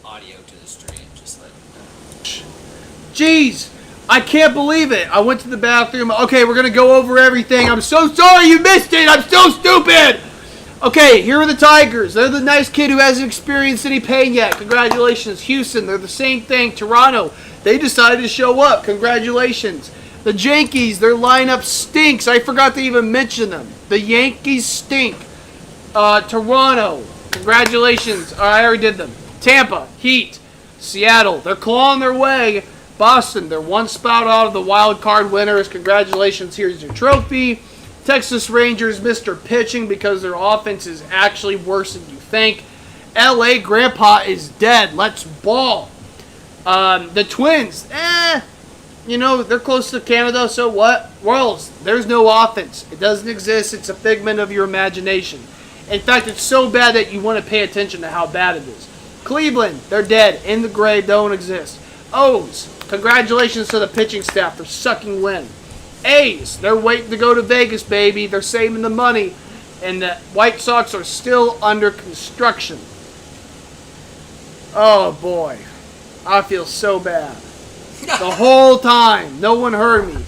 audio to the stream. Just let you know. Jeez, I can't believe it. I went to the bathroom. Okay, we're gonna go over everything. I'm so sorry you missed it. I'm so stupid. Okay, here are the Tigers. They're the nice kid who hasn't experienced any pain yet. Congratulations. Houston, they're the same thing. Toronto, they decided to show up. Congratulations. The Yankees, their lineup stinks. I forgot to even mention them. The Yankees stink. Toronto, congratulations. I already did them. Tampa, Heat. Seattle, they're clawing their way. Boston, they're one spot out of the wild card winners. Congratulations. Here's your trophy. Texas Rangers missed their pitching because their offense is actually worse than you think. LA Grandpa is dead. Let's ball. The Twins, they're close to Canada, so what? Royals, there's no offense. It doesn't exist. It's a figment of your imagination. In fact, it's so bad that you want to pay attention to how bad it is. Cleveland, they're dead. In the grave, don't exist. O's, congratulations to the pitching staff for sucking wind. A's, they're waiting to go to Vegas, baby. They're saving the money. And the White Sox are still under construction. Oh, boy. I feel so bad. The whole time. No one heard me.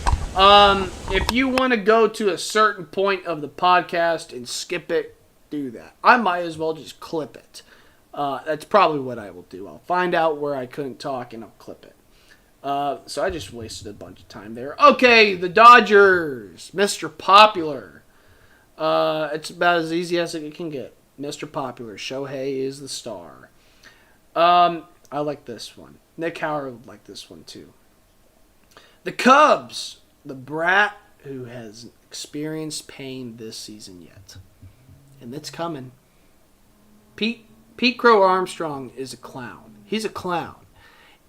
If you want to go to a certain point of the podcast and skip it, do that. I might as well just clip it. That's probably what I will do. I'll find out where I couldn't talk and I'll clip it. So I just wasted a bunch of time there. Okay, the Dodgers. Mr. Popular. It's about as easy as it can get. Mr. Popular. Shohei is the star. I like this one. Nick Howard would like this one too. The Cubs. The brat who has experienced pain this season yet. And it's coming. Pete Crow Armstrong is a clown. He's a clown.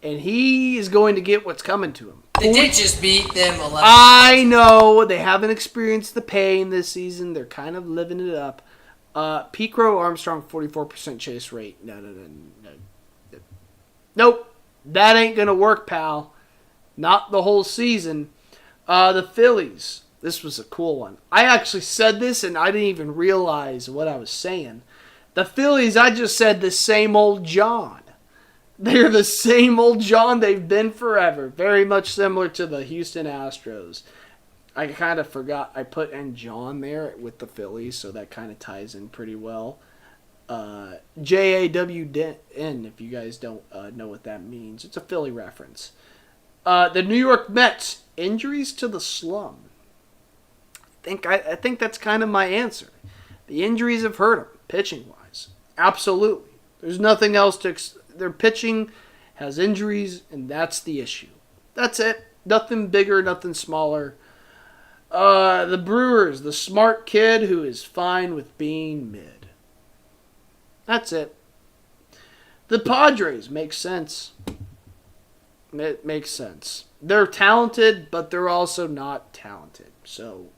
And he is going to get what's coming to him. They did just beat them 11. I know. They haven't experienced the pain this season. They're kind of living it up. Pete Crow Armstrong, 44% chase rate. No. Nope. That ain't going to work, pal. Not the whole season. The Phillies. This was a cool one. I actually said this and I didn't even realize what I was saying. The Phillies, I just said the same old John. They're the same old John they've been forever. Very much similar to the Houston Astros. I kind of forgot I put in John there with the Phillies, so that kind of ties in pretty well. JAWN, if you guys don't know what that means. It's a Philly reference. The New York Mets, injuries to the slum. I think that's kind of my answer. The injuries have hurt them, pitching-wise. Absolutely. There's nothing else to... Their pitching has injuries, and that's the issue. That's it. Nothing bigger, nothing smaller. The Brewers, the smart kid who is fine with being mid. That's it. The Padres, makes sense. It makes sense. They're talented, but they're also not talented. So,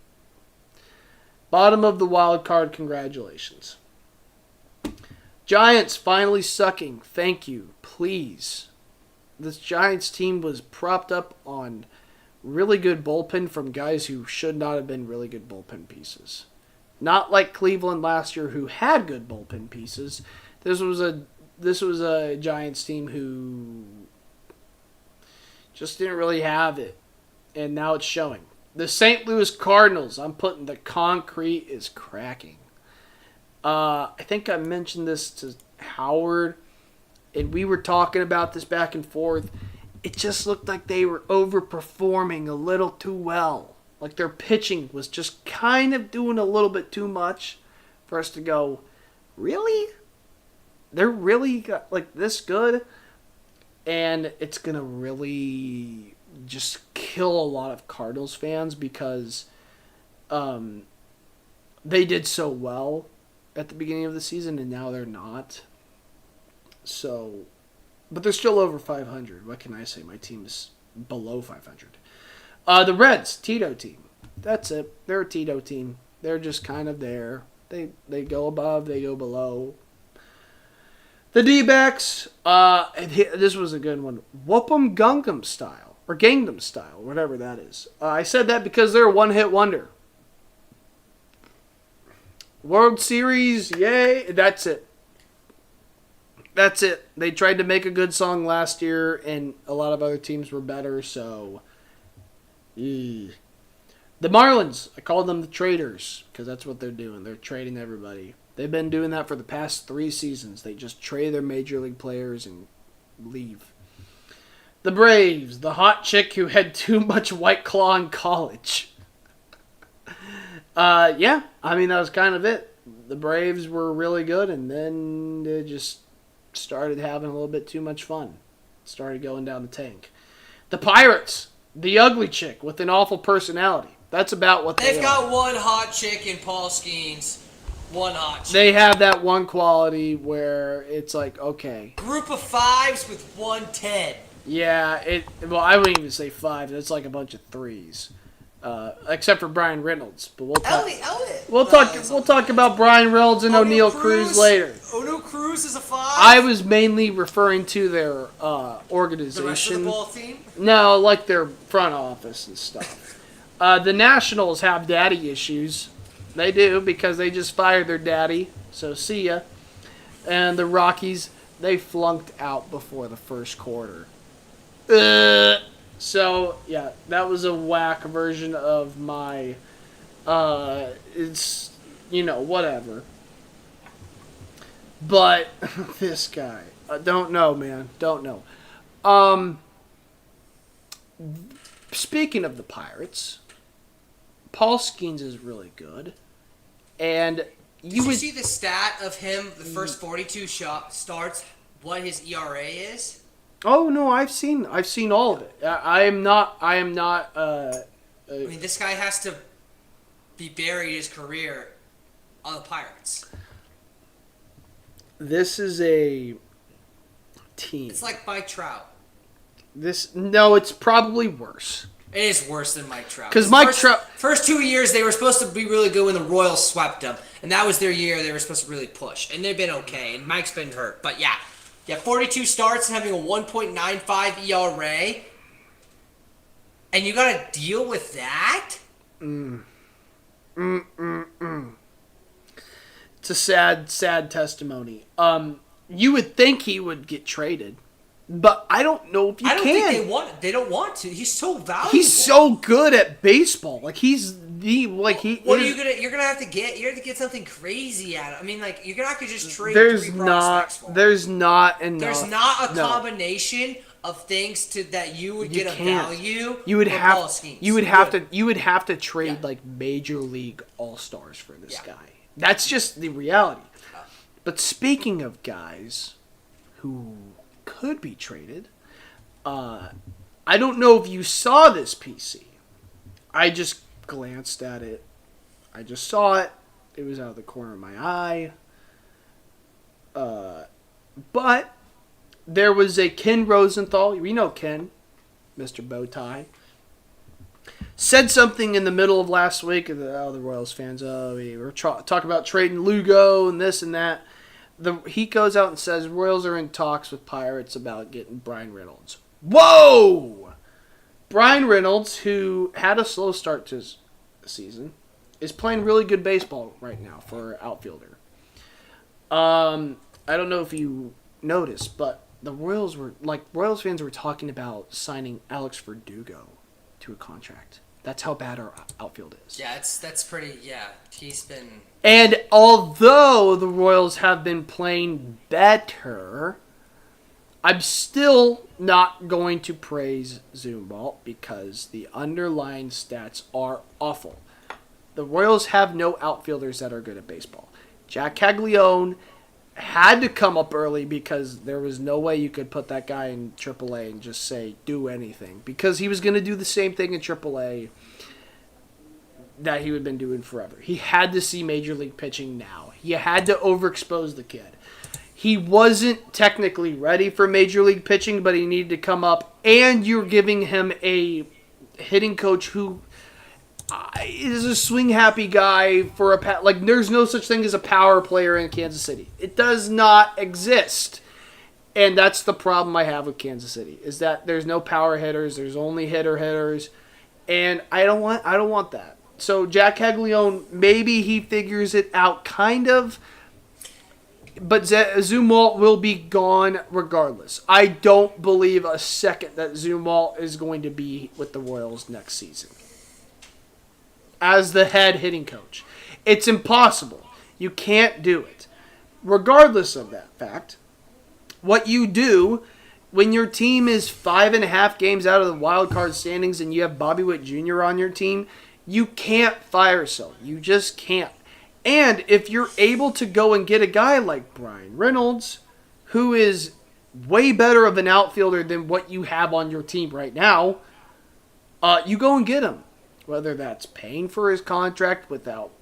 bottom of the wild card, congratulations. Giants finally sucking. Thank you. Please. This Giants team was propped up on really good bullpen from guys who should not have been really good bullpen pieces. Not like Cleveland last year who had good bullpen pieces. This was a Giants team who just didn't really have it. And now it's showing. The St. Louis Cardinals, I'm putting the concrete is cracking. I think I mentioned this to Howard, and we were talking about this back and forth. It just looked like they were overperforming a little too well. Like their pitching was just kind of doing a little bit too much for us to go, really? They're really like this good? And it's going to really just kill a lot of Cardinals fans because they did so well at the beginning of the season, and now they're not. So, but they're still over 500. What can I say? My team is below 500. The Reds, Tito team. That's it. They're a Tito team. They're just kind of there. They go above, they go below. The D-backs, this was a good one. Whoop 'em Gangnam Style, or Gangnam Style, whatever that is. I said that because they're a one-hit wonder. World Series, yay, that's it. That's it. They tried to make a good song last year, and a lot of other teams were better, so... The Marlins, I call them the traders, because that's what they're doing. They're trading everybody. They've been doing that for the past 3 seasons. They just trade their major league players and leave. The Braves, the hot chick who had too much White Claw in college. Yeah, I mean, that was kind of it. The Braves were really good, and then they just started having a little bit too much fun. Started going down the tank. The Pirates, the ugly chick with an awful personality. That's about what They've got one hot chick in Paul Skeens. One hot chick. They have that one quality where it's like, okay. Group of 5s with 110. Yeah, well, I wouldn't even say 5. It's like a bunch of 3s. Except for Brian Reynolds, but we'll talk. Elliott. We'll talk about Brian Reynolds and O'Neal Cruz later. O'Neal Cruz is a 5. I was mainly referring to their organization. The rest of the ball team? No, like their front office and stuff. The Nationals have daddy issues. They do, because they just fired their daddy. So see ya. And the Rockies, they flunked out before the first quarter. So, yeah, that was a whack version of my, it's, whatever. But, this guy, don't know, man, don't know. Speaking of the Pirates, Paul Skeens is really good. And Did you see the stat of him, the first 42 starts, what his ERA is? Oh no, I've seen all of it. I am not. I mean, this guy has to be buried his career on the Pirates. This is a team. It's like Mike Trout. No, it's probably worse. It is worse than Mike Trout. Because Mike Trout... First 2 years, they were supposed to be really good when the Royals swept them. And that was their year they were supposed to really push. And they've been okay. And Mike's been hurt. But yeah, 42 starts and having a 1.95 ERA. And you got to deal with that? It's a sad testimony. You would think he would get traded. But I don't know if you can. I don't think they don't want to. He's so valuable. He's so good at baseball. Like he's the What are you gonna? You're gonna have to get. You have to get something crazy out of. I mean, like you're not gonna just trade. There's 3 not. prospects for him. There's not enough. There's not a combination of things that you would get a value. You would for have. Paul Skeens. You would have to. You would have to trade like major league all-stars for this guy. That's just the reality. But speaking of guys who could be traded, I don't know if you saw this, PC. I just glanced at it. I just saw it. It was out of the corner of my eye. But there was a Ken Rosenthal. We know Ken, Mr. Bowtie. Said something in the middle of last week. The Royals fans, we were talking about trading Lugo and this and that. He goes out and says Royals are in talks with Pirates about getting Brian Reynolds. Whoa! Brian Reynolds, who had a slow start to his season, is playing really good baseball right now for an outfielder. I don't know if you noticed, but the Royals fans were talking about signing Alex Verdugo to a contract. That's how bad our outfield is. Yeah, that's pretty. Yeah, he's been. And although the Royals have been playing better, I'm still not going to praise Zumwalt because the underlying stats are awful. The Royals have no outfielders that are good at baseball. Jack Caglione had to come up early because there was no way you could put that guy in AAA and just say, do anything. Because he was going to do the same thing in AAA that he would have been doing forever. He had to see Major League pitching now. He had to overexpose the kid. He wasn't technically ready for Major League pitching, but he needed to come up. And you're giving him a hitting coach who is a swing-happy guy for a... Like, there's no such thing as a power player in Kansas City. It does not exist. And that's the problem I have with Kansas City, is that there's no power hitters. There's only hitters. And I don't want that. So Jack Caglione, maybe he figures it out kind of. But Zumwalt will be gone regardless. I don't believe a second that Zumwalt is going to be with the Royals next season as the head hitting coach. It's impossible. You can't do it. Regardless of that fact, what you do when your team is 5.5 games out of the wild card standings and you have Bobby Witt Jr. on your team, you can't fire Sully. You just can't. And if you're able to go and get a guy like Brian Reynolds, who is way better of an outfielder than what you have on your team right now, you go and get him. Whether that's paying for his contract without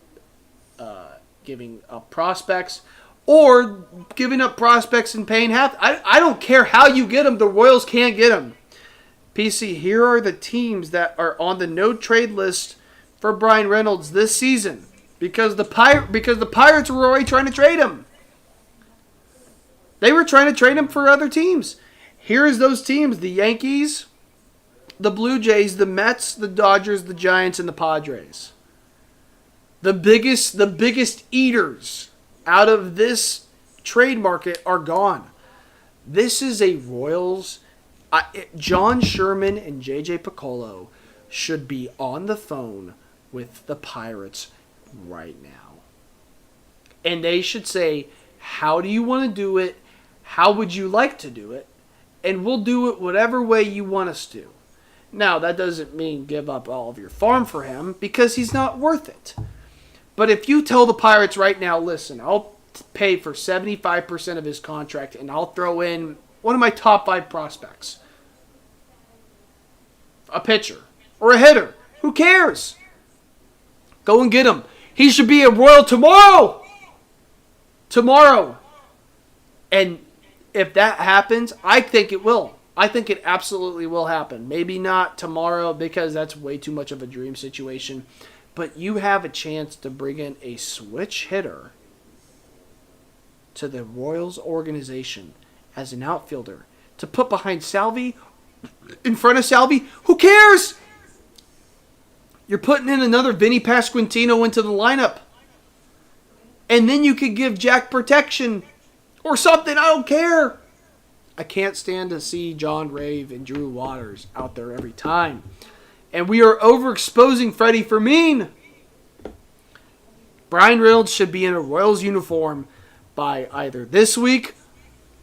giving up prospects or giving up prospects and paying half. I don't care how you get him. The Royals can't get him. PC, here are the teams that are on the no-trade list for Brian Reynolds this season. Because the Pirates were already trying to trade him. They were trying to trade him for other teams. Here's those teams: the Yankees, the Blue Jays, the Mets, the Dodgers, the Giants, and the Padres. The biggest eaters out of this trade market are gone. This is a Royals. John Sherman and J.J. Piccolo should be on the phone with the Pirates right now. And they should say, how do you want to do it? How would you like to do it? And we'll do it whatever way you want us to. Now, that doesn't mean give up all of your farm for him because he's not worth it. But if you tell the Pirates right now, listen, I'll pay for 75% of his contract and I'll throw in one of my top 5 prospects. A pitcher or a hitter. Who cares? Go and get him. He should be a Royal tomorrow. Tomorrow. And if that happens, I think it will. I think it absolutely will happen. Maybe not tomorrow because that's way too much of a dream situation. But you have a chance to bring in a switch hitter to the Royals organization as an outfielder to put behind Salvi, in front of Salvi. Who cares? You're putting in another Vinny Pasquantino into the lineup. And then you could give Jack protection or something. I don't care. I can't stand to see John Rave and Drew Waters out there every time. And we are overexposing Freddie Fermin. Brian Reynolds should be in a Royals uniform by either this week,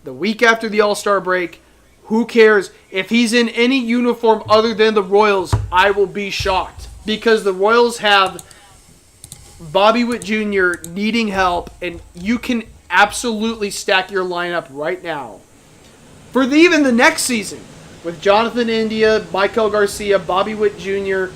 the week after the All-Star break. Who cares? If he's in any uniform other than the Royals, I will be shocked. Because the Royals have Bobby Witt Jr. needing help, and you can absolutely stack your lineup right now for even the next season with Jonathan India, Michael Garcia, Bobby Witt Jr.,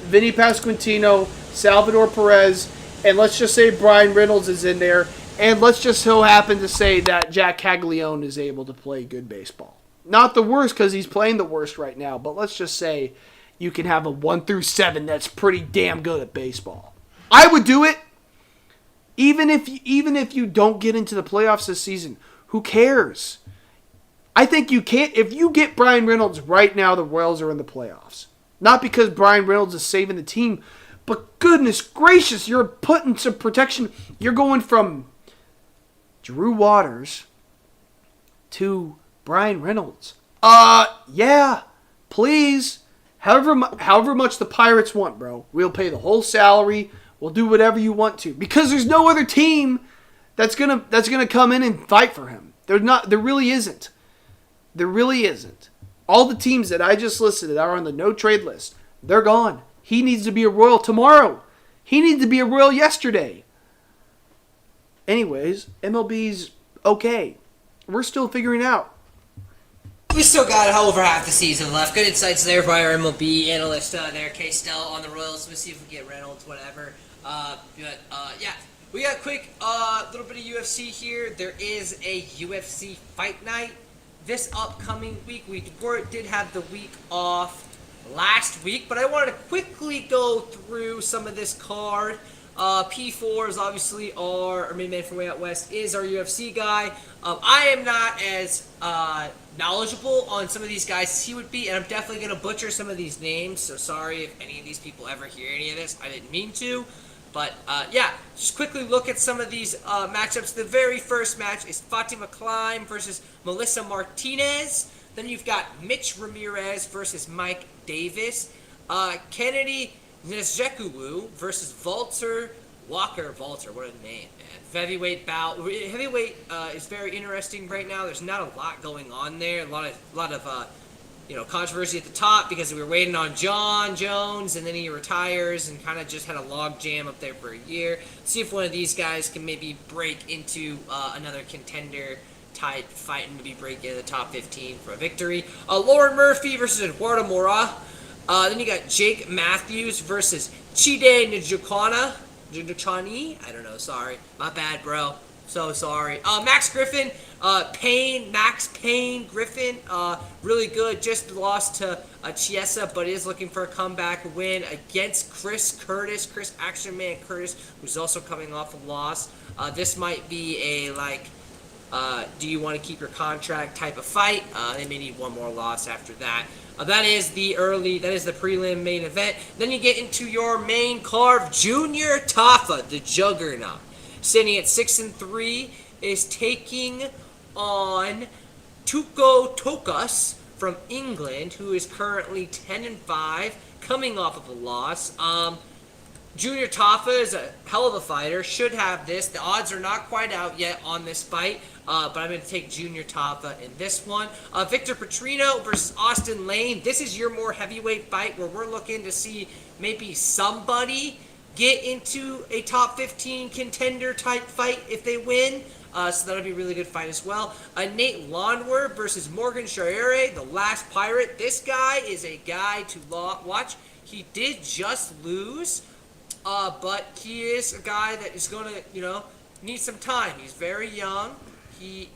Vinny Pasquantino, Salvador Perez, and let's just say Brian Reynolds is in there, and let's just so happen to say that Jack Caglione is able to play good baseball. Not the worst because he's playing the worst right now, but let's just say you can have a 1 through 7 that's pretty damn good at baseball. I would do it. Even if you don't get into the playoffs this season, who cares? I think you can't. If you get Brian Reynolds right now, the Royals are in the playoffs. Not because Brian Reynolds is saving the team, but goodness gracious, you're putting some protection. You're going from Drew Waters to Brian Reynolds. Yeah, please. However much the Pirates want, bro. We'll pay the whole salary. We'll do whatever you want to. Because there's no other team that's gonna come in and fight for him. There really isn't. There really isn't. All the teams that I just listed that are on the no-trade list, they're gone. He needs to be a Royal tomorrow. He needs to be a Royal yesterday. Anyways, MLB's okay. We're still figuring out. We still got over half the season left. Good insights there by our MLB analyst there, K-Stell, on the Royals. We'll see if we get Reynolds, whatever. Yeah, we got a quick little bit of UFC here. There is a UFC fight night this upcoming week. We did have the week off last week, but I wanted to quickly go through some of this card. P4 is obviously our main man from way out west is our UFC guy. I am not as knowledgeable on some of these guys as he would be, and I'm definitely going to butcher some of these names, so sorry if any of these people ever hear any of this. I didn't mean to. But, yeah, just quickly look at some of these matchups. The very first match is Fatima Klein versus Melissa Martinez. Then you've got Mitch Ramirez versus Mike Davis. Kennedy Nezhekulu versus Walter Walker. Walter, what a name, man. Heavyweight bout. Heavyweight is very interesting right now. There's not a lot going on there. A lot of controversy at the top because we were waiting on John Jones, and then he retires and kind of just had a log jam up there for a year. See if one of these guys can maybe break into another contender type fight and maybe break into the top 15 for a victory. Lauren Murphy versus Eduardo Mora. Then you got Jake Matthews versus Chide Njokuani. I don't know, sorry. My bad, bro. So sorry. Max Griffin, Max Payne Griffin, really good. Just lost to Chiesa, but is looking for a comeback win against Chris Action Man Curtis, who's also coming off a loss. This might be a, do you want to keep your contract type of fight? They may need one more loss after that. That is the prelim main event. Then you get into your main card, Junior Tafa, the Juggernaut. Sitting at 6-3, is taking on Tuko Tokas from England, who is currently 10-5, coming off of a loss. Junior Tafa is a hell of a fighter, should have this. The odds are not quite out yet on this fight, but I'm going to take Junior Tafa in this one. Victor Petrino versus Austin Lane. This is your more heavyweight fight where we're looking to see maybe somebody get into a top 15 contender type fight if they win. So that'll be a really good fight as well. Nate Lonwer versus Morgan Charriere, the last pirate. This guy is a guy to watch. He did just lose, but he is a guy that is going to, need some time. He's very young. He's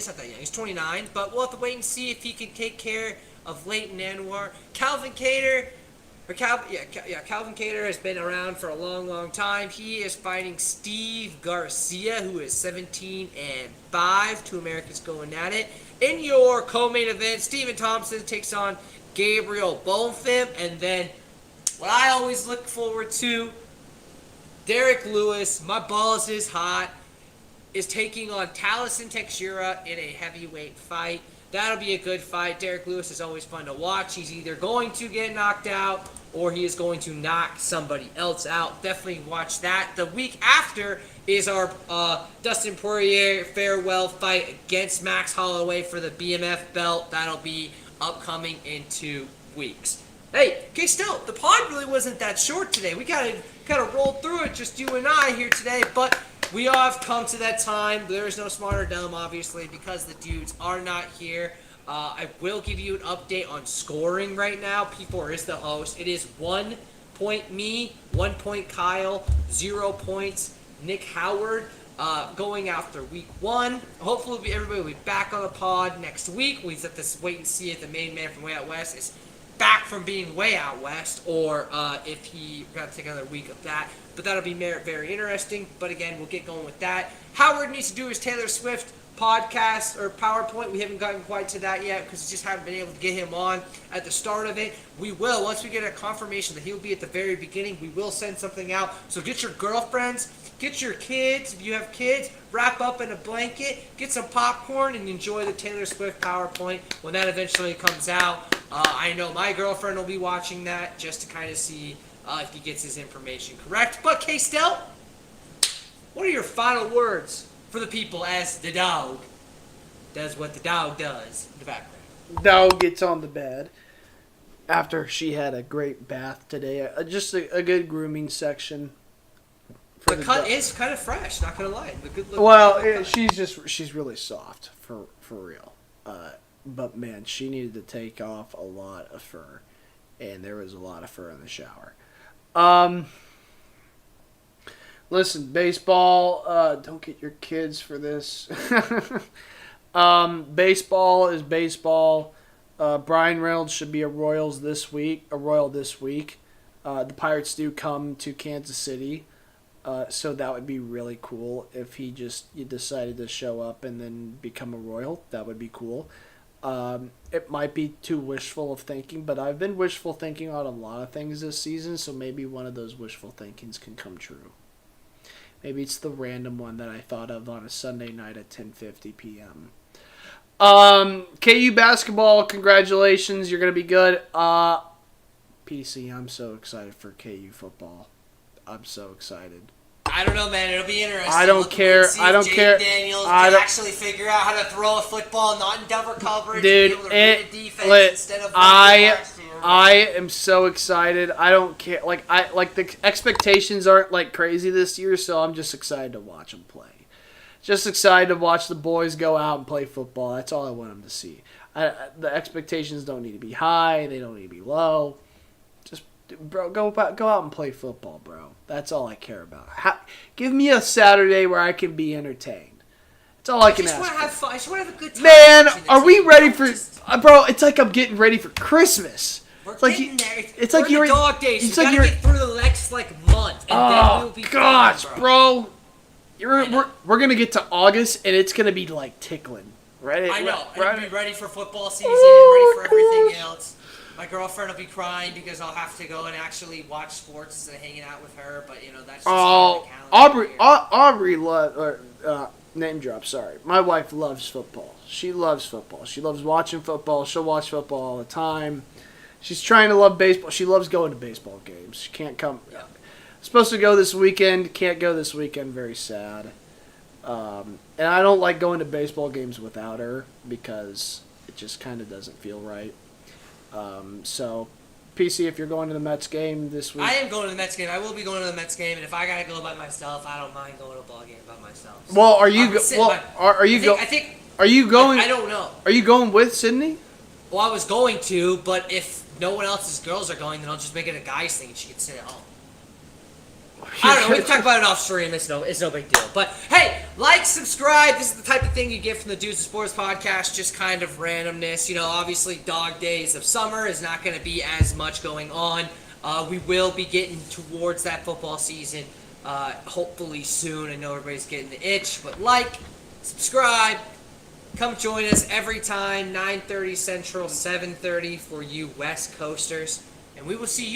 not that young. He's 29, but we'll have to wait and see if he can take care of Leighton Anwar. Calvin Kattar has been around for a long, long time. He is fighting Steve Garcia, who is 17-5. Two Americans going at it. In your co-main event, Stephen Thompson takes on Gabriel Bonfim, and then what I always look forward to, Derek Lewis, my balls is hot, is taking on Taliesin Teixeira in a heavyweight fight. That'll be a good fight. Derek Lewis is always fun to watch. He's either going to get knocked out or he is going to knock somebody else out. Definitely watch that. The week after is our Dustin Poirier farewell fight against Max Holloway for the BMF belt. That'll be upcoming in 2 weeks. Hey, okay, still, the pod really wasn't that short today. We kind of rolled through it, just you and I here today, but we all have come to that time. There is no Smart or Dumb, obviously, because the dudes are not here. I will give you an update on scoring right now. P4 is the host. It is 1 point me, 1 point Kyle, 0 points Nick Howard. Going after week 1. Hopefully everybody will be back on the pod next week. We just have to wait and see if the main man from Way Out West is back from being way out west, or if he got to take another week of that. But that'll be very interesting. But again, we'll get going with that. Howard needs to do his Taylor Swift podcast or PowerPoint. We haven't gotten quite to that yet because we just haven't been able to get him on at the start of it. We will, once we get a confirmation that he'll be at the very beginning, we will send something out. So get your girlfriends, get your kids, if you have kids, wrap up in a blanket, get some popcorn, and enjoy the Taylor Swift PowerPoint when that eventually comes out. I know my girlfriend will be watching that just to kind of see if he gets his information correct. But, K-Stel, what are your final words for the people as the dog does what the dog does in the background? Dog gets on the bed after she had a great bath today. Just a good grooming section. The cut is kind of fresh, not going to lie. The good look. Well, she's really soft, for real. But, man, she needed to take off a lot of fur. And there was a lot of fur in the shower. Listen, baseball, don't get your kids for this. Baseball is baseball. Brian Reynolds should be a Royal this week. The Pirates do come to Kansas City. So that would be really cool if he decided to show up and then become a Royal. That would be cool. It might be too wishful of thinking, but I've been wishful thinking on a lot of things this season, so maybe one of those wishful thinkings can come true. Maybe it's the random one that I thought of on a Sunday night at 10:50 p.m. KU basketball, congratulations, you're going to be good. PC, I'm so excited for KU football. I'm so excited. I don't know, man. It'll be interesting. I don't care. I don't care. Daniels can actually figure out how to throw a football, not in double coverage. Dude, be able to read the defense instead of I am so excited. I don't care. Like the expectations aren't like crazy this year, so I'm just excited to watch them play. Just excited to watch the boys go out and play football. That's all I want them to see. The expectations don't need to be high. They don't need to be low. Just, bro, go out and play football, bro. That's all I care about. Give me a Saturday where I can be entertained. That's all I can ask. I just want to have fun. I just want to have a good time. Man, are we ready for... Bro, it's like I'm getting ready for Christmas. We're getting there. It's like you're... dog days. It's like you're... get through the next, month. And then we'll be gosh, fine, bro. We're going to get to August, and it's going to be, tickling. Right? I know. Right? And be ready for football season and ready for everything else. My girlfriend will be crying because I'll have to go and actually watch sports instead of hanging out with her. But, that's just Aubrey name drop, sorry. My wife loves football. She loves football. She loves watching football. She'll watch football all the time. She's trying to love baseball. She loves going to baseball games. She can't come. Yeah. Supposed to go this weekend. Can't go this weekend. Very sad. And I don't like going to baseball games without her because it just kind of doesn't feel right. So, PC, if you're going to the Mets game this week... I am going to the Mets game. I will be going to the Mets game, and if I gotta go by myself, I don't mind going to a ball game by myself. So well, are you Are you going? I don't know. Are you going with Sydney? Well, I was going to, but if no one else's girls are going, then I'll just make it a guys thing and she can sit at home. I don't know. We can talk about it off stream. It's no big deal. But hey, subscribe. This is the type of thing you get from the Dudes of Sports podcast. Just kind of randomness. Obviously, dog days of summer is not going to be as much going on. We will be getting towards that football season, hopefully soon. I know everybody's getting the itch, but subscribe, come join us every time. 9:30 Central, 7:30 for you West Coasters, and we will see you.